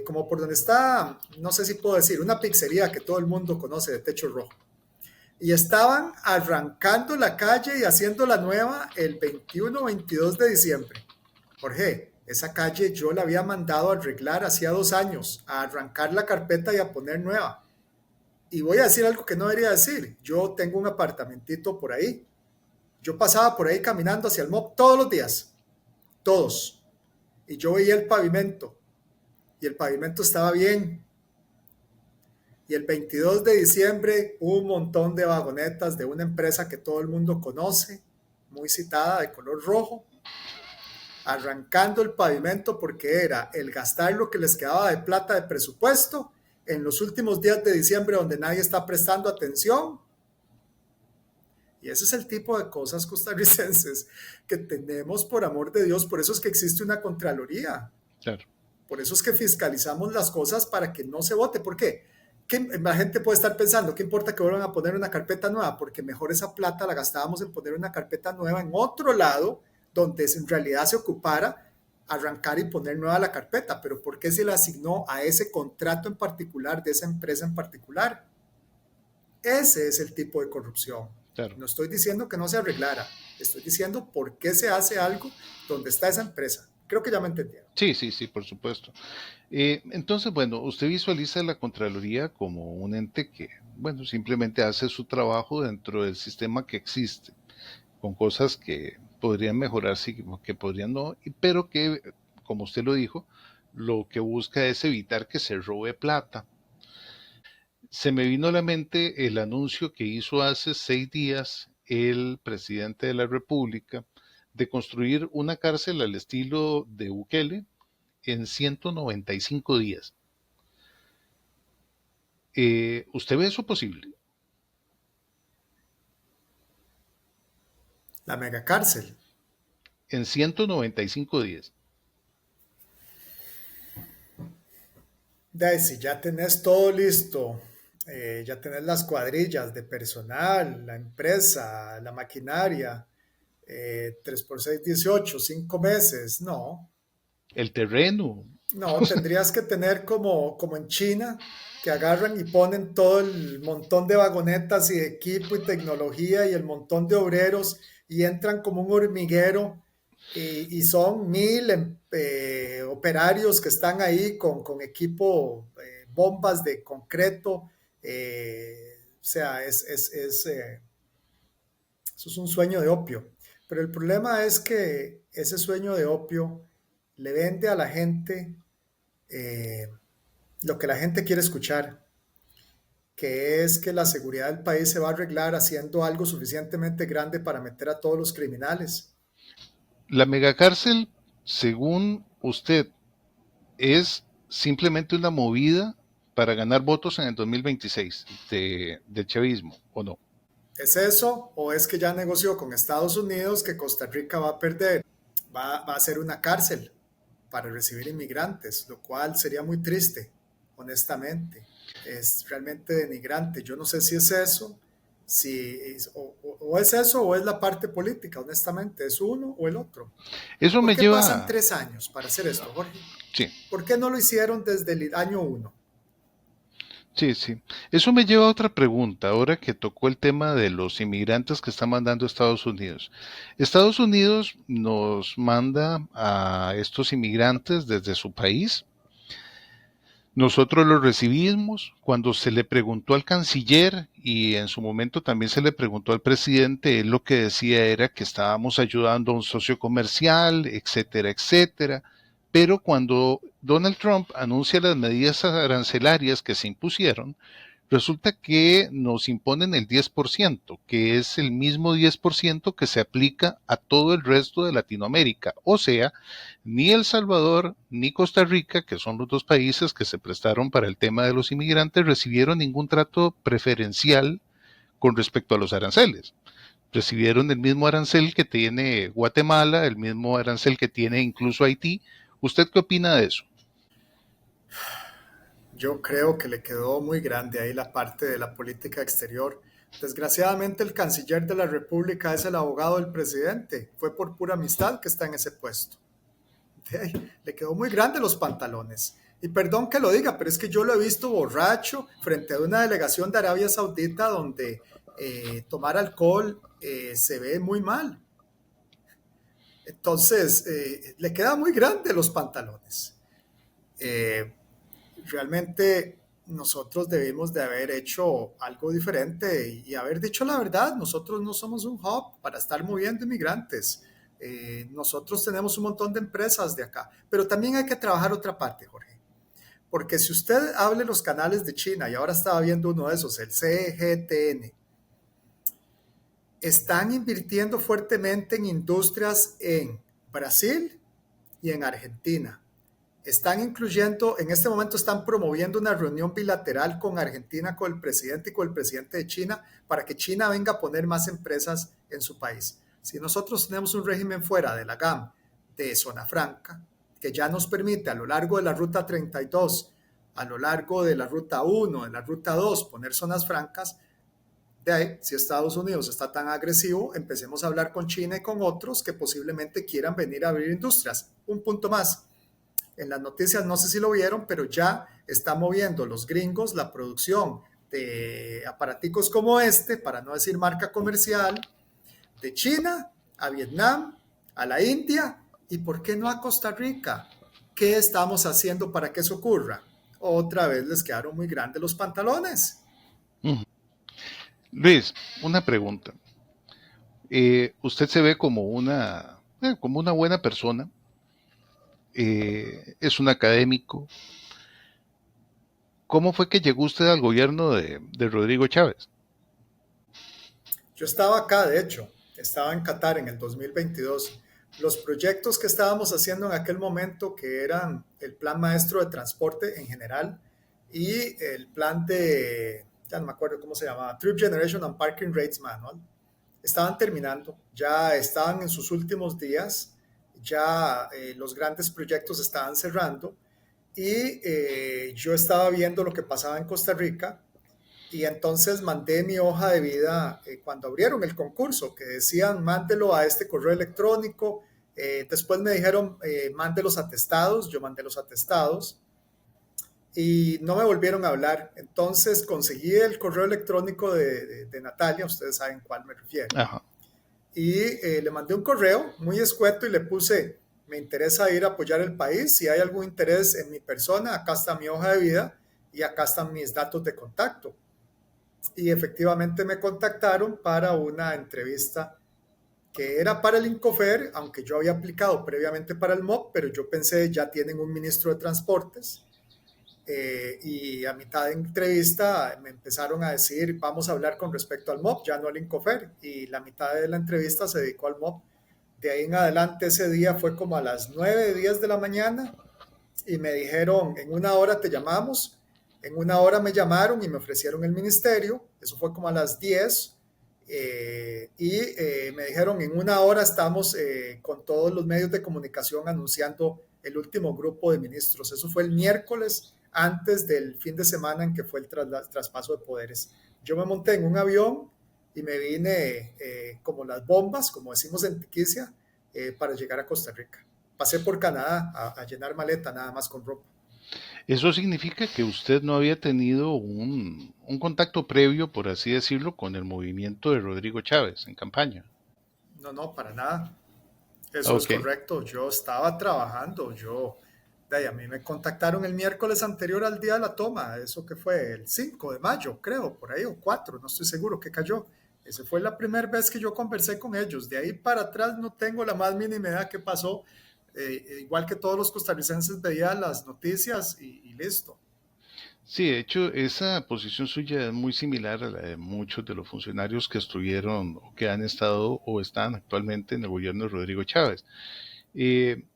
como por donde está, no sé si puedo decir, una pizzería que todo el mundo conoce de techo rojo. Y estaban arrancando la calle y haciendo la nueva el 21-22 de diciembre. Jorge, esa calle yo la había mandado a arreglar hacía 2 años, a arrancar la carpeta y a poner nueva. Y voy a decir algo que no debería decir. Yo tengo un apartamentito por ahí. Yo pasaba por ahí caminando hacia el MOP todos los días. Todos. Y yo veía el pavimento. Y el pavimento estaba bien. Y el 22 de diciembre hubo un montón de vagonetas de una empresa que todo el mundo conoce, muy citada, de color rojo, arrancando el pavimento porque era el gastar lo que les quedaba de plata de presupuesto en los últimos días de diciembre donde nadie está prestando atención. Y ese es el tipo de cosas costarricenses que tenemos, por amor de Dios. Por eso es que existe una Contraloría. Claro, Por eso es que fiscalizamos las cosas para que no se vote. ¿Por qué? La gente puede estar pensando, ¿qué importa que vuelvan a poner una carpeta nueva? Porque mejor esa plata la gastábamos en poner una carpeta nueva en otro lado, donde en realidad se ocupara arrancar y poner nueva la carpeta. Pero ¿por qué se le asignó a ese contrato en particular, de esa empresa en particular? Ese es el tipo de corrupción. claro. No estoy diciendo que no se arreglara, estoy diciendo por qué se hace algo donde está esa empresa. Creo que ya me entendieron. Sí, sí, sí, por supuesto. Entonces, bueno, usted visualiza la Contraloría como un ente que, bueno, simplemente hace su trabajo dentro del sistema que existe, con cosas que podrían mejorarse y que podrían no, pero que, como usted lo dijo, lo que busca es evitar que se robe plata. Se me vino a la mente el anuncio que hizo hace 6 días el presidente de la República de construir una cárcel al estilo de Bukele en 195 días. ¿Usted ve eso posible? La megacárcel. En 195 días. Si ya tenés todo listo, ya tenés las cuadrillas de personal, la empresa, la maquinaria, 3 por 6, 18, 5 meses. No, El terreno. no, tendrías que tener como en China, que agarran y ponen todo el montón de vagonetas y de equipo y tecnología y el montón de obreros y entran como un hormiguero y son 1,000 operarios que están ahí con equipo, bombas de concreto. O sea, eso es un sueño de opio. Pero el problema es que ese sueño de opio le vende a la gente eh, lo que la gente quiere escuchar, que es que la seguridad del país se va a arreglar haciendo algo suficientemente grande para meter a todos los criminales. La megacárcel, según usted, es simplemente una movida para ganar votos en el 2026 del chavismo, ¿o no? ¿Es eso o es que ya negoció con Estados Unidos que Costa Rica va a perder? Va a ser una cárcel para recibir inmigrantes, lo cual sería muy triste, honestamente. Es realmente denigrante. Yo no sé si es eso, si o es eso o es la parte política, honestamente. ¿Es uno o el otro? Eso ¿Por me qué pasan lleva, 3 años para hacer esto, Jorge? sí, ¿Por qué no lo hicieron desde el año uno? sí, sí. Eso me lleva a otra pregunta, ahora que tocó el tema de los inmigrantes que está mandando Estados Unidos. Estados Unidos nos manda a estos inmigrantes desde su país. Nosotros los recibimos. Cuando se le preguntó al canciller y en su momento también se le preguntó al presidente, él lo que decía era que estábamos ayudando a un socio comercial, etcétera, etcétera. Pero cuando Donald Trump anuncia las medidas arancelarias que se impusieron, resulta que nos imponen el 10%, que es el mismo 10% que se aplica a todo el resto de Latinoamérica. O sea, ni El Salvador ni Costa Rica, que son los dos países que se prestaron para el tema de los inmigrantes, recibieron ningún trato preferencial con respecto a los aranceles. Recibieron el mismo arancel que tiene Guatemala, el mismo arancel que tiene incluso Haití. ¿Usted qué opina de eso? Yo creo que le quedó muy grande ahí la parte de la política exterior. Desgraciadamente el canciller de la República es el abogado del presidente. Fue por pura amistad que está en ese puesto. Le quedó muy grande los pantalones. Y perdón que lo diga, pero es que yo lo he visto borracho frente a una delegación de Arabia Saudita donde tomar alcohol se ve muy mal. Entonces, le queda muy grande los pantalones. Eh, Realmente nosotros debimos de haber hecho algo diferente y haber dicho la verdad. Nosotros no somos un hub para estar moviendo inmigrantes. Nosotros tenemos un montón de empresas de acá, pero también hay que trabajar otra parte, Jorge. Porque si usted hable los canales de China, y ahora estaba viendo uno de esos, el CGTN, están invirtiendo fuertemente en industrias en Brasil y en Argentina. Están incluyendo, en este momento están promoviendo una reunión bilateral con Argentina, con el presidente y con el presidente de China, para que China venga a poner más empresas en su país. Si nosotros tenemos un régimen fuera de la GAM, de zona franca, que ya nos permite a lo largo de la ruta 32, a lo largo de la ruta 1, de la ruta 2, poner zonas francas, de ahí, si Estados Unidos está tan agresivo, empecemos a hablar con China y con otros que posiblemente quieran venir a abrir industrias. Un punto más, en las noticias, no sé si lo vieron, pero ya está moviendo los gringos la producción de aparaticos como este, para no decir marca comercial, de China a Vietnam, a la India y ¿por qué no a Costa Rica? ¿Qué estamos haciendo para que eso ocurra? Otra vez les quedaron muy grandes los pantalones. Ujú. Luis, una pregunta. Usted se ve como una buena persona, es un académico. ¿Cómo fue que llegó usted al gobierno de Rodrigo Chávez? Yo estaba acá, de hecho, estaba en Qatar en el 2022. Los proyectos que estábamos haciendo en aquel momento, que eran el plan maestro de transporte en general y el plan de, ya no me acuerdo cómo se llamaba, Trip Generation and Parking Rates Manual, estaban terminando, ya estaban en sus últimos días, ya los grandes proyectos estaban cerrando y yo estaba viendo lo que pasaba en Costa Rica y entonces mandé mi hoja de vida cuando abrieron el concurso, que decían mándelo a este correo electrónico. Después me dijeron mande los atestados, yo mandé los atestados y no me volvieron a hablar. Entonces conseguí el correo electrónico de Natalia, ustedes saben cuál me refiero, Ajá. y le mandé un correo muy escueto y le puse, me interesa ir a apoyar el país, si hay algún interés en mi persona, acá está mi hoja de vida y acá están mis datos de contacto. Y efectivamente me contactaron para una entrevista que era para el Incofer, aunque yo había aplicado previamente para el MOP, pero yo pensé, ya tienen un ministro de transportes, y a mitad de entrevista me empezaron a decir, vamos a hablar con respecto al MOP, ya no al Incofer, y la mitad de la entrevista se dedicó al MOP. De ahí en adelante ese día fue como a las 9:10 de la mañana y me dijeron, en una hora te llamamos. En una hora me llamaron y me ofrecieron el ministerio, eso fue como a las 10, me dijeron, en una hora estamos con todos los medios de comunicación anunciando el último grupo de ministros. Eso fue el miércoles antes del fin de semana en que fue el traspaso de poderes. Yo me monté en un avión y me vine como las bombas, como decimos en Tiquicia, para llegar a Costa Rica. Pasé por Canadá a llenar maleta nada más con ropa. Eso significa que usted no había tenido un contacto previo, por así decirlo, con el movimiento de Rodrigo Chávez en campaña. No, no, para nada. Eso es Ok. correcto. Yo estaba trabajando. De ahí, a mí me contactaron el miércoles anterior al día de la toma. Eso que fue el 5 de mayo, creo, por ahí, o 4, no estoy seguro que cayó. Esa fue la primera vez que yo conversé con ellos. De ahí para atrás no tengo la más mínima idea qué pasó. Igual que todos los costarricenses veía las noticias y listo. Sí, de hecho, esa posición suya es muy similar a la de muchos de los funcionarios que estuvieron o que han estado o están actualmente en el gobierno de Rodrigo Chávez.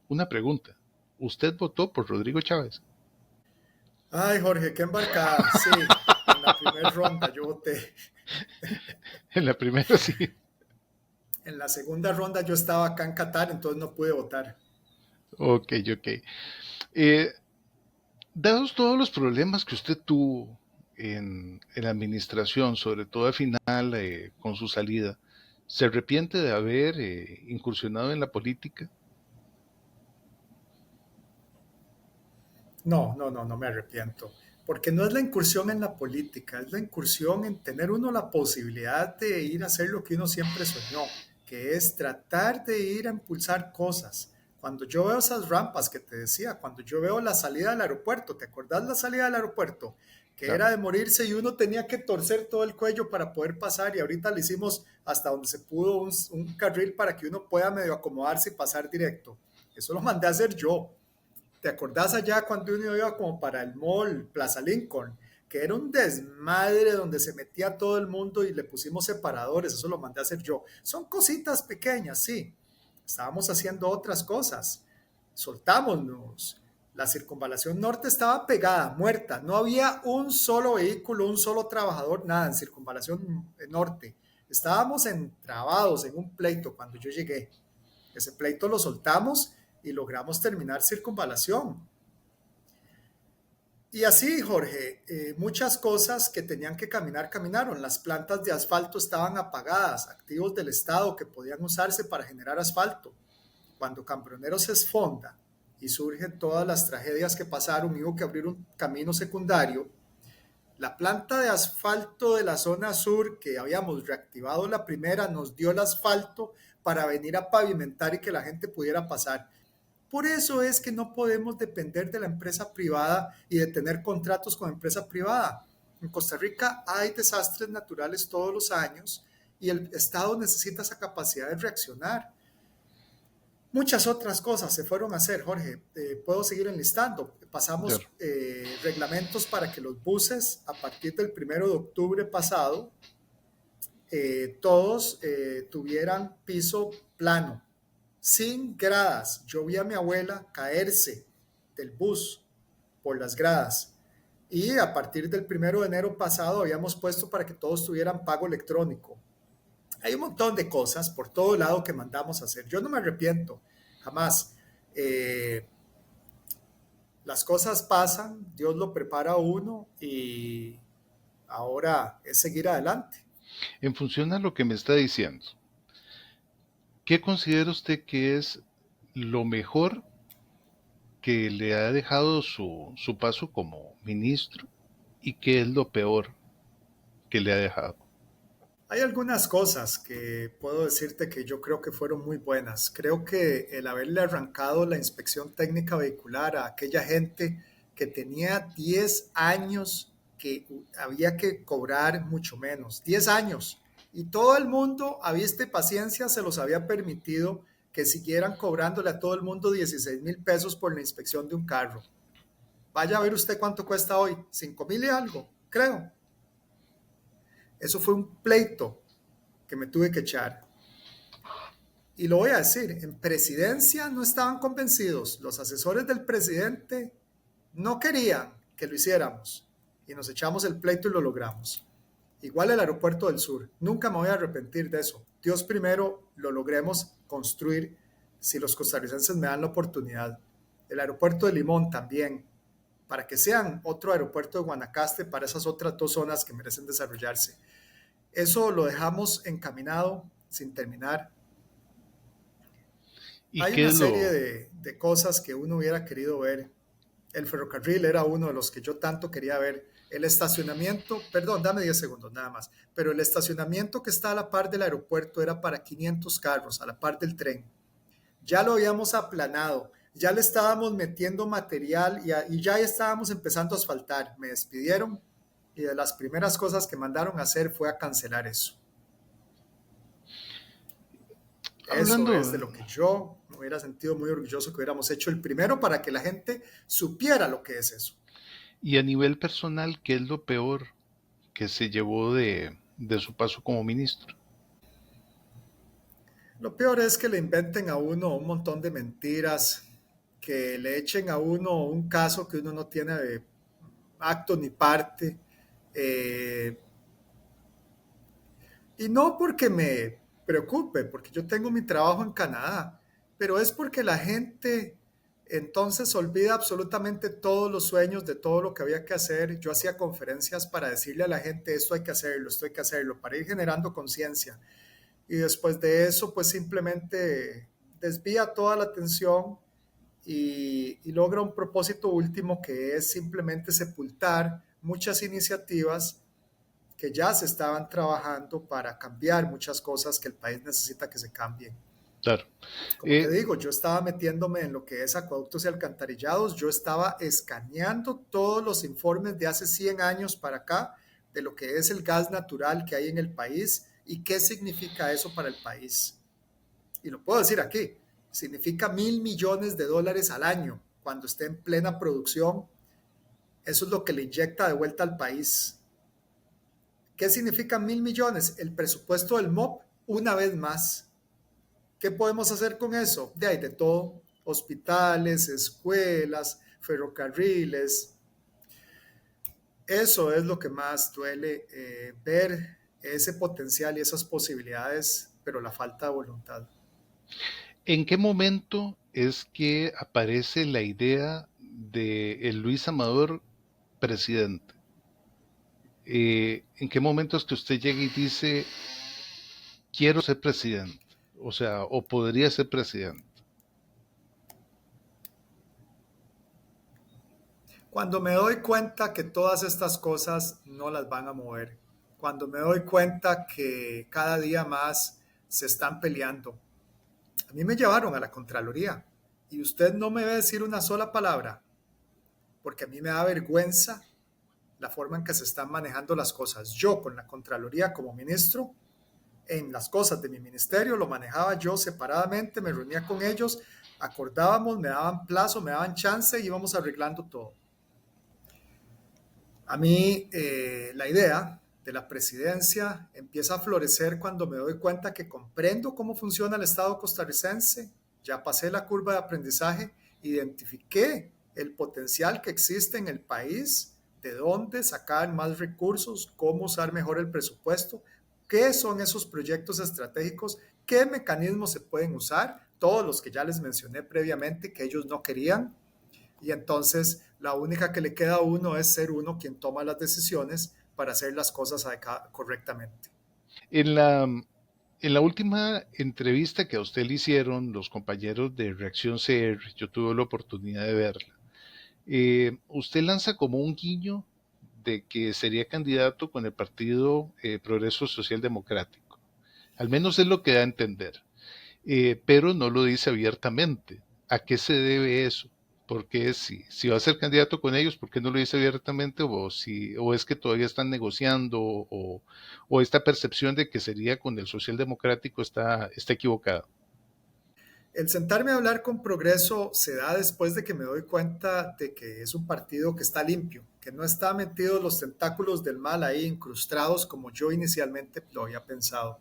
Una pregunta. ¿Usted votó por Rodrigo Chávez? Ay, Jorge, qué embarcada. Sí, en la primera ronda yo voté. En la primera sí. En la segunda ronda yo estaba acá en Qatar, entonces no pude votar. Ok, ok. Eh, Dados todos los problemas que usted tuvo en la administración, sobre todo al final con su salida, ¿se arrepiente de haber incursionado en la política? No, no, no, no me arrepiento. Porque no es la incursión en la política, es la incursión en tener uno la posibilidad de ir a hacer lo que uno siempre soñó, que es tratar de ir a impulsar cosas. Cuando yo veo esas rampas que te decía, cuando yo veo la salida del aeropuerto, ¿te acordás la salida del aeropuerto? Que Claro. era de morirse y uno tenía que torcer todo el cuello para poder pasar y ahorita le hicimos hasta donde se pudo un carril para que uno pueda medio acomodarse y pasar directo. Eso lo mandé a hacer yo. ¿Te acordás allá cuando uno iba como para el mall, Plaza Lincoln? Que era un desmadre donde se metía todo el mundo y le pusimos separadores, eso lo mandé a hacer yo. Son cositas pequeñas, sí. Estábamos haciendo otras cosas. Soltámonos. La circunvalación norte estaba pegada, muerta. No había un solo vehículo, un solo trabajador, nada en circunvalación norte. Estábamos entrabados en un pleito cuando yo llegué. Ese pleito lo soltamos y logramos terminar circunvalación. Y así, Jorge, muchas cosas que tenían que caminar, caminaron. Las plantas de asfalto estaban apagadas, activos del Estado que podían usarse para generar asfalto. Cuando Cambronero se esfonda y surgen todas las tragedias que pasaron, hubo que abrir un camino secundario. La planta de asfalto de la zona sur, que habíamos reactivado la primera, nos dio el asfalto para venir a pavimentar y que la gente pudiera pasar. Por eso es que no podemos depender de la empresa privada y de tener contratos con empresa privada. En Costa Rica hay desastres naturales todos los años y el Estado necesita esa capacidad de reaccionar. Muchas otras cosas se fueron a hacer, Jorge. Puedo seguir enlistando. Claro. Pasamos reglamentos para que los buses, a partir del 1 de octubre pasado, todos tuvieran piso plano, sin gradas. Yo vi a mi abuela caerse del bus por las gradas. Y a partir del 1 de enero pasado habíamos puesto para que todos tuvieran pago electrónico. Hay un montón de cosas por todo lado que mandamos a hacer. Yo no me arrepiento, jamás. Las cosas pasan, Dios lo prepara a uno y ahora es seguir adelante. En función a lo que me está diciendo, ¿qué considera usted que es lo mejor que le ha dejado su paso como ministro y qué es lo peor que le ha dejado? Hay algunas cosas que puedo decirte que yo creo que fueron muy buenas. Creo que el haberle arrancado la inspección técnica vehicular a aquella gente que tenía 10 años que había que cobrar mucho menos, 10 años. Y todo el mundo, a vista y paciencia, se los había permitido que siguieran cobrándole a todo el mundo 16,000 pesos por la inspección de un carro. Vaya a ver usted cuánto cuesta hoy, 5,000 y algo, creo. Eso fue un pleito que me tuve que echar. Y lo voy a decir, en presidencia no estaban convencidos. Los asesores del presidente no querían que lo hiciéramos. Y nos echamos el pleito y lo logramos. Igual el aeropuerto del sur. Nunca me voy a arrepentir de eso. Dios primero lo logremos construir si los costarricenses me dan la oportunidad. El aeropuerto de Limón también, para que sean otro aeropuerto de Guanacaste para esas otras dos zonas que merecen desarrollarse. Eso lo dejamos encaminado sin terminar. ¿Y Hay qué una es serie lo, de cosas que uno hubiera querido ver. El ferrocarril era uno de los que yo tanto quería ver. El estacionamiento, perdón, dame 10 segundos nada más, pero el estacionamiento que está a la par del aeropuerto era para 500 carros, a la par del tren. Ya lo habíamos aplanado, ya le estábamos metiendo material y ya estábamos empezando a asfaltar. Me despidieron y de las primeras cosas que mandaron a hacer fue a cancelar eso. Eso hablando, es de lo que yo me hubiera sentido muy orgulloso que hubiéramos hecho el primero para que la gente supiera lo que es eso. y a nivel personal, qué es lo peor que se llevó de su paso como ministro? Lo peor es que le inventen a uno un montón de mentiras, que le echen a uno un caso que uno no tiene de acto ni parte. Eh, y no porque me preocupe, porque yo tengo mi trabajo en Canadá, pero es porque la gente entonces olvida absolutamente todos los sueños de todo lo que había que hacer. Yo hacía conferencias para decirle a la gente esto hay que hacerlo, esto hay que hacerlo, para ir generando conciencia. Y después de eso, pues simplemente desvía toda la atención y logra un propósito último que es simplemente sepultar muchas iniciativas que ya se estaban trabajando para cambiar muchas cosas que el país necesita que se cambien. Claro. Como te Eh, digo, yo estaba metiéndome en lo que es acueductos y alcantarillados, yo estaba escaneando todos los informes de hace 100 años para acá de lo que es el gas natural que hay en el país y qué significa eso para el país. Y lo puedo decir aquí, significa $1,000 millones al año cuando esté en plena producción. Eso es lo que le inyecta de vuelta al país. ¿Qué significa 1,000 millones? El presupuesto del MOP una vez más. ¿Qué podemos hacer con eso? De ahí de todo, hospitales, escuelas, ferrocarriles. Eso es lo que más duele, ver ese potencial y esas posibilidades, pero la falta de voluntad. ¿En qué momento es que aparece la idea de el Luis Amador presidente? ¿En qué momento es que usted llega y dice, quiero ser presidente? O sea, o podría ser presidente. Cuando me doy cuenta que todas estas cosas no las van a mover, cuando me doy cuenta que cada día más se están peleando. A mí me llevaron a la Contraloría y usted no me va a decir una sola palabra, porque a mí me da vergüenza la forma en que se están manejando las cosas. Yo con la Contraloría como ministro, en las cosas de mi ministerio, lo manejaba yo separadamente, me reunía con ellos, acordábamos, me daban plazo, me daban chance y íbamos arreglando todo. A mí la idea de la presidencia empieza a florecer cuando me doy cuenta que comprendo cómo funciona el Estado costarricense, ya pasé la curva de aprendizaje, identifiqué el potencial que existe en el país, de dónde sacar más recursos, cómo usar mejor el presupuesto, qué son esos proyectos estratégicos, qué mecanismos se pueden usar, todos los que ya les mencioné previamente que ellos no querían, y entonces la única que le queda a uno es ser uno quien toma las decisiones para hacer las cosas correctamente. En la, en la última entrevista que a usted le hicieron los compañeros de Reacción CR, yo tuve la oportunidad de verla. Usted lanza como un guiño de que sería candidato con el Partido Progreso Social Democrático. Al menos es lo que da a entender. Pero no lo dice abiertamente. ¿A qué se debe eso? Porque si va a ser candidato con ellos, ¿por qué no lo dice abiertamente? O es que todavía están negociando, o esta percepción de que sería con el socialdemocrático está equivocada. El sentarme a hablar con Progreso se da después de que me doy cuenta de que es un partido que está limpio, que no está metido los tentáculos del mal ahí incrustados como yo inicialmente lo había pensado.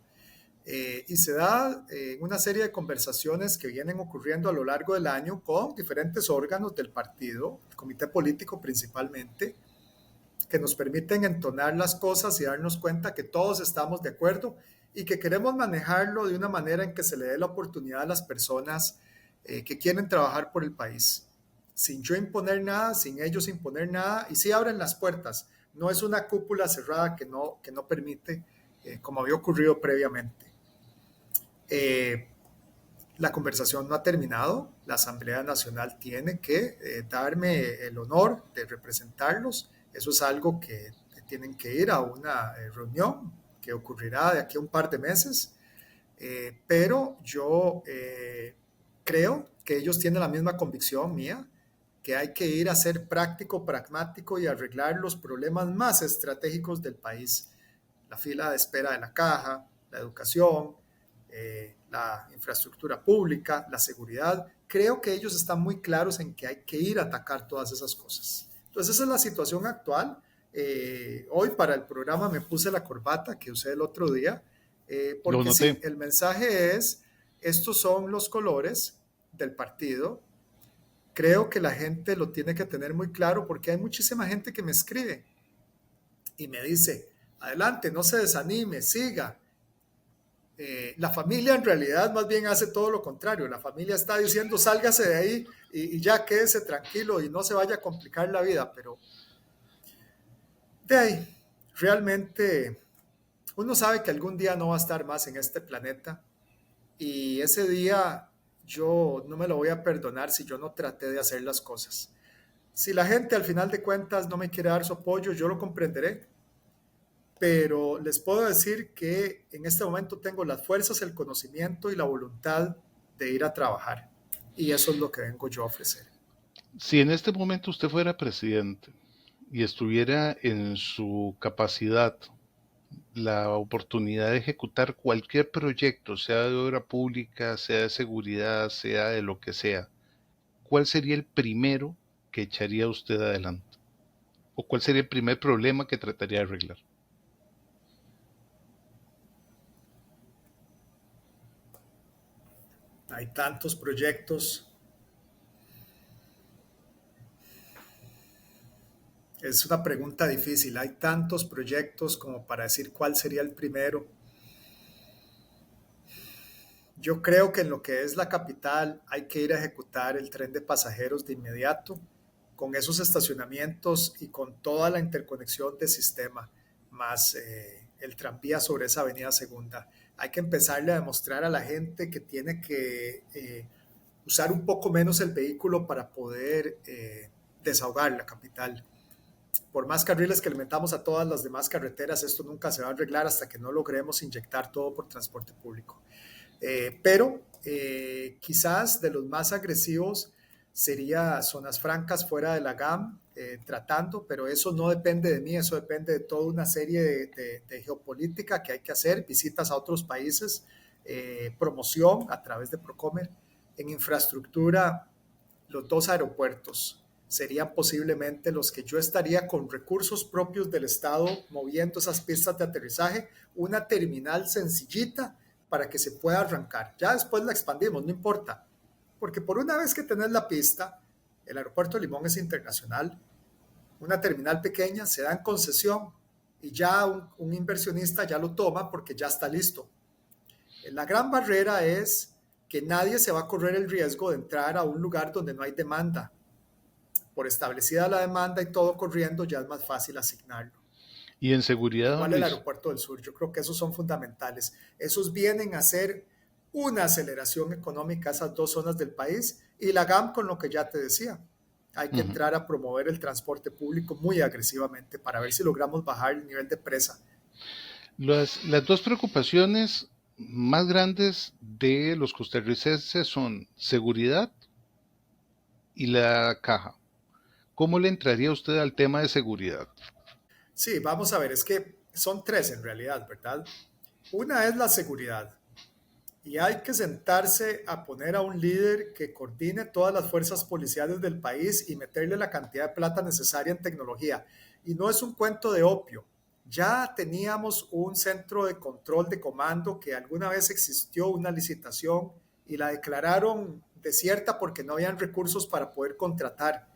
Y se da una serie de conversaciones que vienen ocurriendo a lo largo del año con diferentes órganos del partido, el comité político principalmente, que nos permiten entonar las cosas y darnos cuenta que todos estamos de acuerdo y que queremos manejarlo de una manera en que se le dé la oportunidad a las personas que quieren trabajar por el país, sin yo imponer nada, sin ellos imponer nada, y sí abren las puertas. No es una cúpula cerrada que no permite, como había ocurrido previamente. Eh, la conversación no ha terminado. La Asamblea Nacional tiene que darme el honor de representarlos. Eso es algo que tienen que ir a una reunión que ocurrirá de aquí a un par de meses. Pero yo creo que ellos tienen la misma convicción mía, que hay que ir a ser práctico, pragmático y arreglar los problemas más estratégicos del país. La fila de espera de la caja, la educación, la infraestructura pública, la seguridad. Creo que ellos están muy claros en que hay que ir a atacar todas esas cosas. Entonces esa es la situación actual. Hoy para el programa me puse la corbata que usé el otro día, Lo porque sí, noté. el mensaje es, estos son los colores del partido. Creo que la gente lo tiene que tener muy claro porque hay muchísima gente que me escribe y me dice, adelante, no se desanime, siga. La familia en realidad más bien hace todo lo contrario. La familia está diciendo, sálgase de ahí y ya quédese tranquilo y no se vaya a complicar la vida. Pero de ahí, realmente uno sabe que algún día no va a estar más en este planeta y ese día yo no me lo voy a perdonar si yo no traté de hacer las cosas. Si la gente al final de cuentas no me quiere dar su apoyo, yo lo comprenderé, pero les puedo decir que en este momento tengo las fuerzas, el conocimiento y la voluntad de ir a trabajar. Y eso es lo que vengo yo a ofrecer. Si en este momento usted fuera presidente y estuviera en su capacidad la oportunidad de ejecutar cualquier proyecto, sea de obra pública, sea de seguridad, sea de lo que sea, ¿cuál sería el primero que echaría usted adelante? ¿O cuál sería el primer problema que trataría de arreglar? Hay tantos proyectos. Es una pregunta difícil. Hay tantos proyectos como para decir cuál sería el primero. Yo creo que en lo que es la capital hay que ir a ejecutar el tren de pasajeros de inmediato, con esos estacionamientos y con toda la interconexión de sistema, más el tranvía sobre esa avenida segunda. Hay que empezarle a demostrar a la gente que tiene que usar un poco menos el vehículo para poder desahogar la capital. Por más carriles que le metamos a todas las demás carreteras, esto nunca se va a arreglar hasta que no logremos inyectar todo por transporte público. Pero quizás de los más agresivos sería zonas francas fuera de la GAM, tratando, pero eso no depende de mí, eso depende de toda una serie de geopolítica que hay que hacer, visitas a otros países, promoción a través de Procomer. En infraestructura, los dos aeropuertos serían posiblemente los que yo estaría con recursos propios del Estado moviendo esas pistas de aterrizaje, una terminal sencillita para que se pueda arrancar. Ya después la expandimos, no importa, porque por una vez que tenés la pista, el aeropuerto de Limón es internacional, una terminal pequeña se da en concesión y ya un inversionista ya lo toma porque ya está listo. La gran barrera es que nadie se va a correr el riesgo de entrar a un lugar donde no hay demanda. Por establecida la demanda y todo corriendo, ya es más fácil asignarlo. Y en seguridad, don Igual el Luis. aeropuerto del sur, yo creo que esos son fundamentales. Esos vienen a ser una aceleración económica a esas dos zonas del país y la GAM con lo que ya te decía. Hay que Ujú. entrar a promover el transporte público muy agresivamente para ver si logramos bajar el nivel de presa. Las dos preocupaciones más grandes de los costarricenses son seguridad y la caja. ¿Cómo le entraría usted al tema de seguridad? Sí, vamos a ver, es que son tres en realidad, ¿verdad? Una es la seguridad. Y hay que sentarse a poner a un líder que coordine todas las fuerzas policiales del país y meterle la cantidad de plata necesaria en tecnología. Y no es un cuento de opio. Ya teníamos un centro de control de comando que alguna vez existió una licitación y la declararon desierta porque no habían recursos para poder contratar.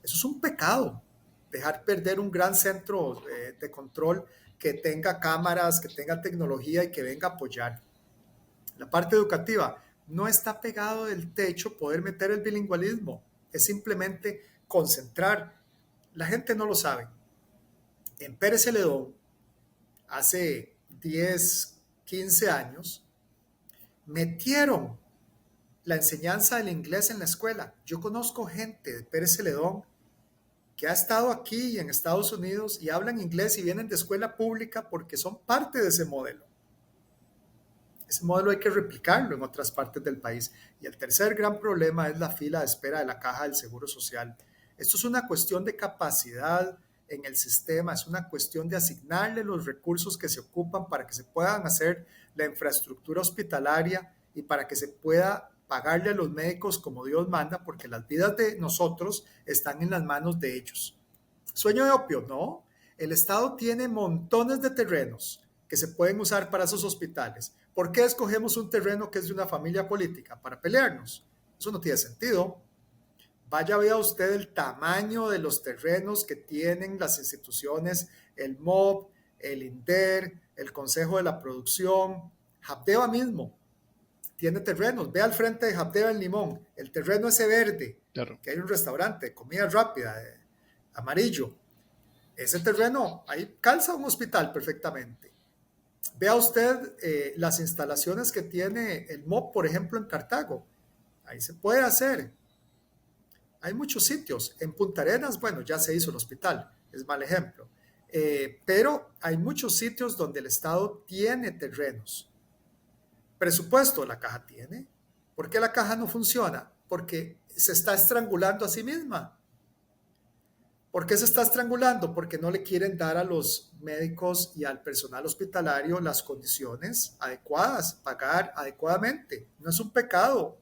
Eso es un pecado, dejar perder un gran centro de control que tenga cámaras, que tenga tecnología y que venga a apoyar. La parte educativa no está pegado del techo poder meter el bilingüismo, es simplemente concentrar. La gente no lo sabe. En Pérez Celedón, hace 10, 15 años, metieron la enseñanza del inglés en la escuela. Yo conozco gente de Pérez Celedón que ha estado aquí y en Estados Unidos y hablan inglés y vienen de escuela pública porque son parte de ese modelo. Ese modelo hay que replicarlo en otras partes del país. Y el tercer gran problema es la fila de espera de la caja del Seguro Social. Esto es una cuestión de capacidad en el sistema, es una cuestión de asignarle los recursos que se ocupan para que se puedan hacer la infraestructura hospitalaria y para que se pueda pagarle a los médicos como Dios manda, porque las vidas de nosotros están en las manos de ellos. Sueño de opio, no. El Estado tiene montones de terrenos que se pueden usar para esos hospitales. ¿Por qué escogemos un terreno que es de una familia política? Para pelearnos. Eso no tiene sentido. Vaya, vea usted el tamaño de los terrenos que tienen las instituciones, el MOB, el INDER, el Consejo de la Producción, Habdeba mismo tiene terrenos. Ve al frente de Habdeba en Limón, el terreno ese verde, Claro. que hay un restaurante de comida rápida, amarillo. Ese terreno, ahí calza un hospital perfectamente. Vea usted las instalaciones que tiene el MOP, por ejemplo, en Cartago. Ahí se puede hacer. Hay muchos sitios. En Punta Arenas, bueno, ya se hizo el hospital, es mal ejemplo. Pero hay muchos sitios donde el Estado tiene terrenos. Presupuesto la caja tiene. ¿Por qué la caja no funciona? Porque se está estrangulando a sí misma. ¿Por qué se está estrangulando? Porque no le quieren dar a los médicos y al personal hospitalario las condiciones adecuadas, pagar adecuadamente. No es un pecado.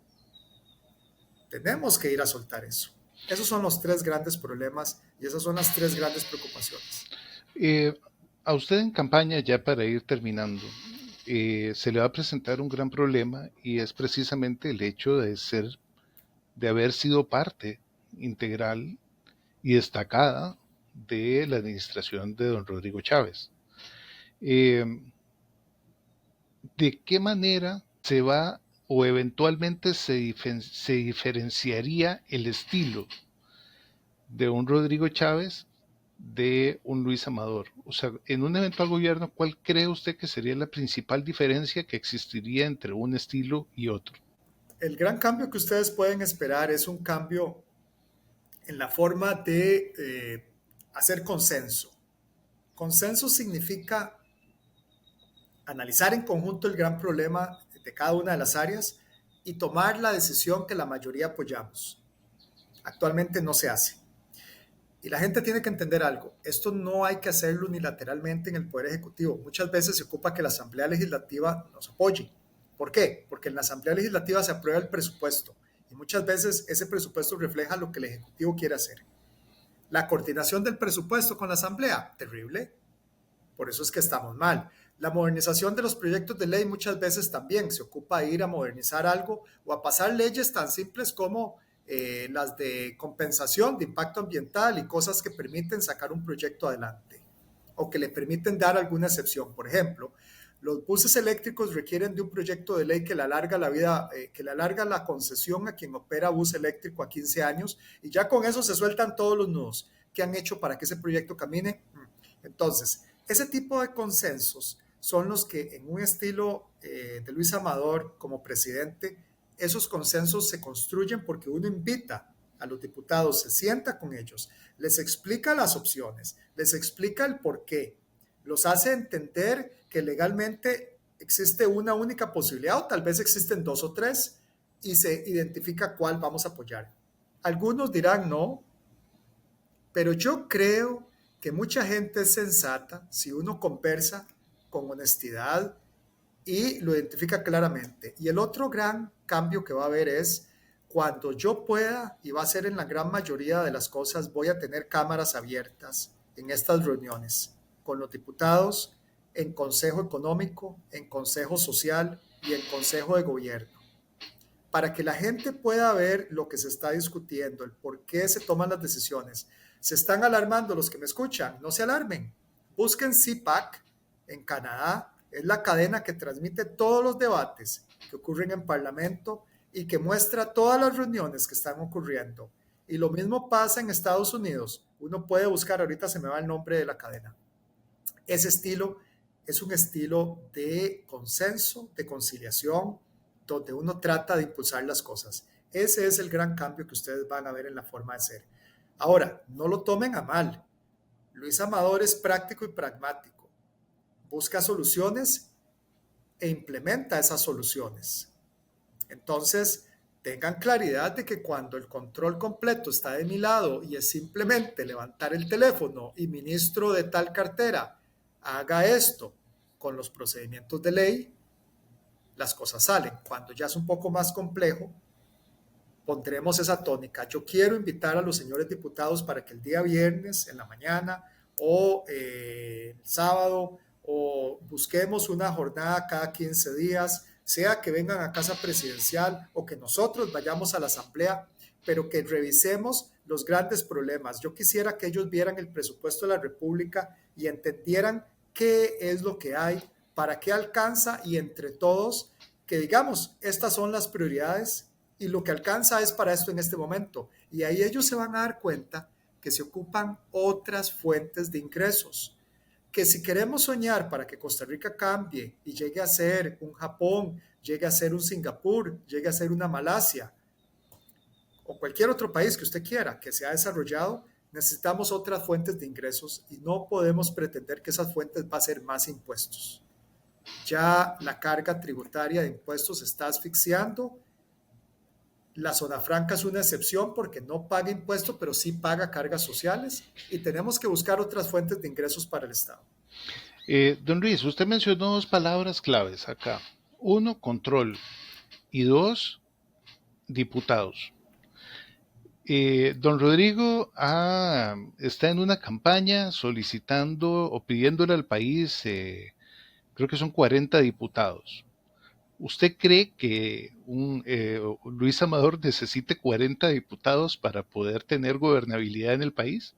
Tenemos que ir a soltar eso. Esos son los tres grandes problemas y esas son las tres grandes preocupaciones. Eh, a usted en campaña, ya para ir terminando, se le va a presentar un gran problema y es precisamente el hecho de haber sido parte integral y destacada de la administración de don Rodrigo Chávez. Eh, ¿De qué manera se va o eventualmente se diferenciaría el estilo de un Rodrigo Chávez de un Luis Amador? O sea, en un eventual gobierno, ¿cuál cree usted que sería la principal diferencia que existiría entre un estilo y otro? El gran cambio que ustedes pueden esperar es un cambio en la forma de hacer consenso. Consenso significa analizar en conjunto el gran problema de cada una de las áreas y tomar la decisión que la mayoría apoyamos. Actualmente no se hace. Y la gente tiene que entender algo. Esto no hay que hacerlo unilateralmente en el Poder Ejecutivo. Muchas veces se ocupa que la Asamblea Legislativa nos apoye. ¿Por qué? Porque en la Asamblea Legislativa se aprueba el presupuesto y muchas veces ese presupuesto refleja lo que el Ejecutivo quiere hacer. La coordinación del presupuesto con la Asamblea, terrible. Por eso es que estamos mal. La modernización de los proyectos de ley muchas veces también se ocupa de ir a modernizar algo o a pasar leyes tan simples como las de compensación de impacto ambiental y cosas que permiten sacar un proyecto adelante o que le permiten dar alguna excepción. Por ejemplo, los buses eléctricos requieren de un proyecto de ley que le alarga la vida, que le alarga la concesión a quien opera bus eléctrico a 15 años y ya con eso se sueltan todos los nudos que han hecho para que ese proyecto camine. Entonces, ese tipo de consensos son los que en un estilo de Luis Amador como presidente, esos consensos se construyen porque uno invita a los diputados, se sienta con ellos, les explica las opciones, les explica el por qué, los hace entender que legalmente existe una única posibilidad o tal vez existen dos o tres y se identifica cuál vamos a apoyar. Algunos dirán no, pero yo creo que mucha gente es sensata si uno conversa con honestidad y lo identifica claramente. Y el otro gran cambio que va a haber es cuando yo pueda, y va a ser en la gran mayoría de las cosas, voy a tener cámaras abiertas en estas reuniones con los diputados, en Consejo Económico, en Consejo Social y en Consejo de Gobierno, para que la gente pueda ver lo que se está discutiendo, el por qué se toman las decisiones. Se están alarmando los que me escuchan, no se alarmen. Busquen CPAC en Canadá, es la cadena que transmite todos los debates que ocurren en Parlamento y que muestra todas las reuniones que están ocurriendo. Y lo mismo pasa en Estados Unidos. Uno puede buscar, ahorita se me va el nombre de la cadena. Ese estilo es un estilo de consenso, de conciliación, donde uno trata de impulsar las cosas. Ese es el gran cambio que ustedes van a ver en la forma de ser. Ahora, no lo tomen a mal. Luis Amador es práctico y pragmático. Busca soluciones e implementa esas soluciones. Entonces, tengan claridad de que cuando el control completo está de mi lado y es simplemente levantar el teléfono y ministro de tal cartera haga esto con los procedimientos de ley, las cosas salen. Cuando ya es un poco más complejo, pondremos esa tónica. Yo quiero invitar a los señores diputados para que el día viernes en la mañana o el sábado o busquemos una jornada cada 15 días, sea que vengan a casa presidencial o que nosotros vayamos a la asamblea, pero que revisemos los grandes problemas. Yo quisiera que ellos vieran el presupuesto de la República y entendieran qué es lo que hay, para qué alcanza y entre todos que digamos, estas son las prioridades y lo que alcanza es para esto en este momento. Y ahí ellos se van a dar cuenta que se ocupan otras fuentes de ingresos, que si queremos soñar para que Costa Rica cambie y llegue a ser un Japón, llegue a ser un Singapur, llegue a ser una Malasia o cualquier otro país que usted quiera que se ha desarrollado, necesitamos otras fuentes de ingresos y no podemos pretender que esas fuentes va a ser más impuestos. Ya la carga tributaria de impuestos está asfixiando. La zona franca es una excepción porque no paga impuestos, pero sí paga cargas sociales y tenemos que buscar otras fuentes de ingresos para el Estado. Don Luis, usted mencionó dos palabras claves acá. Uno, control. Y dos, diputados. Don Rodrigo está en una campaña solicitando o pidiéndole al país, creo que son 40 diputados. ¿Usted cree que Luis Amador necesite 40 diputados para poder tener gobernabilidad en el país?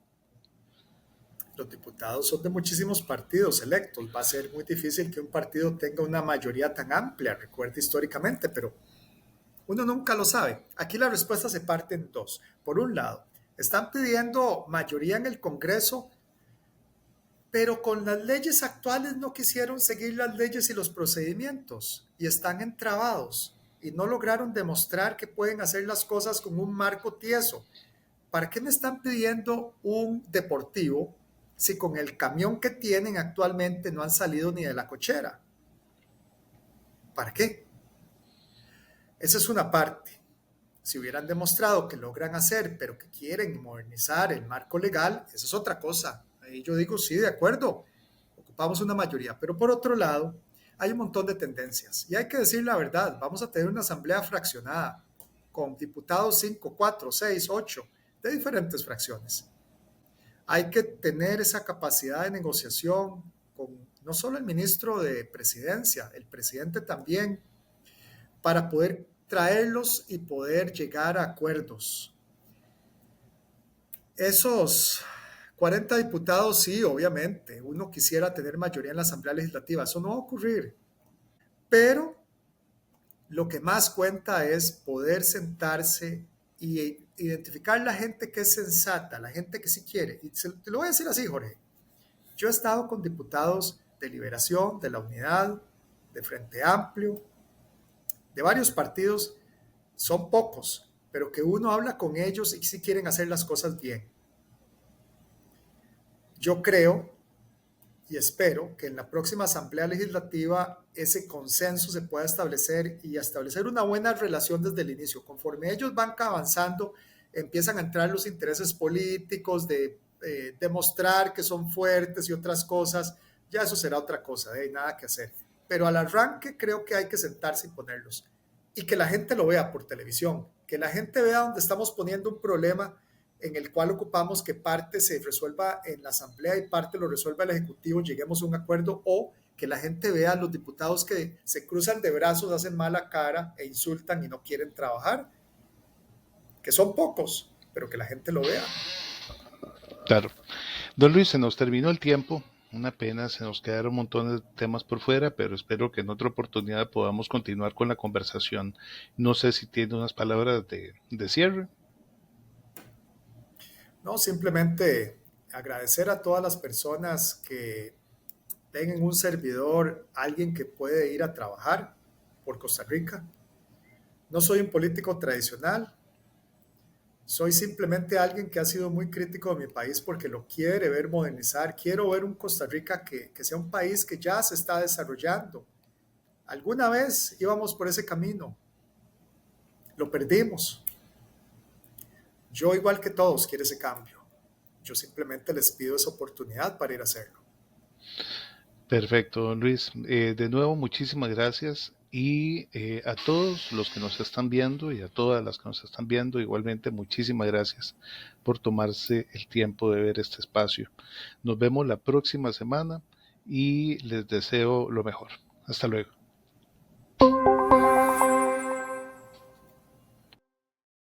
Los diputados son de muchísimos partidos electos. Va a ser muy difícil que un partido tenga una mayoría tan amplia, recuerde históricamente, pero uno nunca lo sabe. Aquí la respuesta se parte en dos. Por un lado, están pidiendo mayoría en el Congreso, pero con las leyes actuales no quisieron seguir las leyes y los procedimientos y están entrabados y no lograron demostrar que pueden hacer las cosas con un marco tieso. ¿Para qué me están pidiendo un deportivo si con el camión que tienen actualmente no han salido ni de la cochera? ¿Para qué? Esa es una parte. Si hubieran demostrado que logran hacer, pero que quieren modernizar el marco legal, esa es otra cosa. Ahí yo digo, sí, de acuerdo, ocupamos una mayoría. Pero por otro lado, hay un montón de tendencias. Y hay que decir la verdad, vamos a tener una asamblea fraccionada, con diputados 5, 4, 6, 8, de diferentes fracciones. Hay que tener esa capacidad de negociación con no solo el ministro de Presidencia, el presidente también, para poder traerlos y poder llegar a acuerdos. Esos 40 diputados, sí, obviamente, uno quisiera tener mayoría en la Asamblea Legislativa, eso no va a ocurrir, pero lo que más cuenta es poder sentarse y identificar la gente que es sensata, la gente que sí quiere. Y te lo voy a decir así, Jorge. Yo he estado con diputados de Liberación, de la Unidad, de Frente Amplio, de varios partidos, son pocos, pero que uno habla con ellos y sí quieren hacer las cosas bien. Yo creo y espero que en la próxima Asamblea Legislativa ese consenso se pueda establecer y establecer una buena relación desde el inicio. Conforme ellos van avanzando, empiezan a entrar los intereses políticos de demostrar que son fuertes y otras cosas. Ya eso será otra cosa, hay nada que hacer. Pero al arranque creo que hay que sentarse y ponerlos. Y que la gente lo vea por televisión, que la gente vea donde estamos poniendo un problema en el cual ocupamos que parte se resuelva en la Asamblea y parte lo resuelva el Ejecutivo, lleguemos a un acuerdo, o que la gente vea a los diputados que se cruzan de brazos, hacen mala cara e insultan y no quieren trabajar, que son pocos, pero que la gente lo vea. Claro. Don Luis, se nos terminó el tiempo. Una pena, se nos quedaron un montón de temas por fuera, pero espero que en otra oportunidad podamos continuar con la conversación. No sé si tiene unas palabras de cierre. No, simplemente agradecer a todas las personas que ven en un servidor alguien que puede ir a trabajar por Costa Rica. No soy un político tradicional, soy simplemente alguien que ha sido muy crítico de mi país porque lo quiere ver modernizar. Quiero ver un Costa Rica que sea un país que ya se está desarrollando. Alguna vez íbamos por ese camino, lo perdimos. Yo, igual que todos, quiero ese cambio. Yo simplemente les pido esa oportunidad para ir a hacerlo. Perfecto, don Luis. De nuevo, muchísimas gracias. Y a todos los que nos están viendo y a todas las que nos están viendo, igualmente muchísimas gracias por tomarse el tiempo de ver este espacio. Nos vemos la próxima semana y les deseo lo mejor. Hasta luego.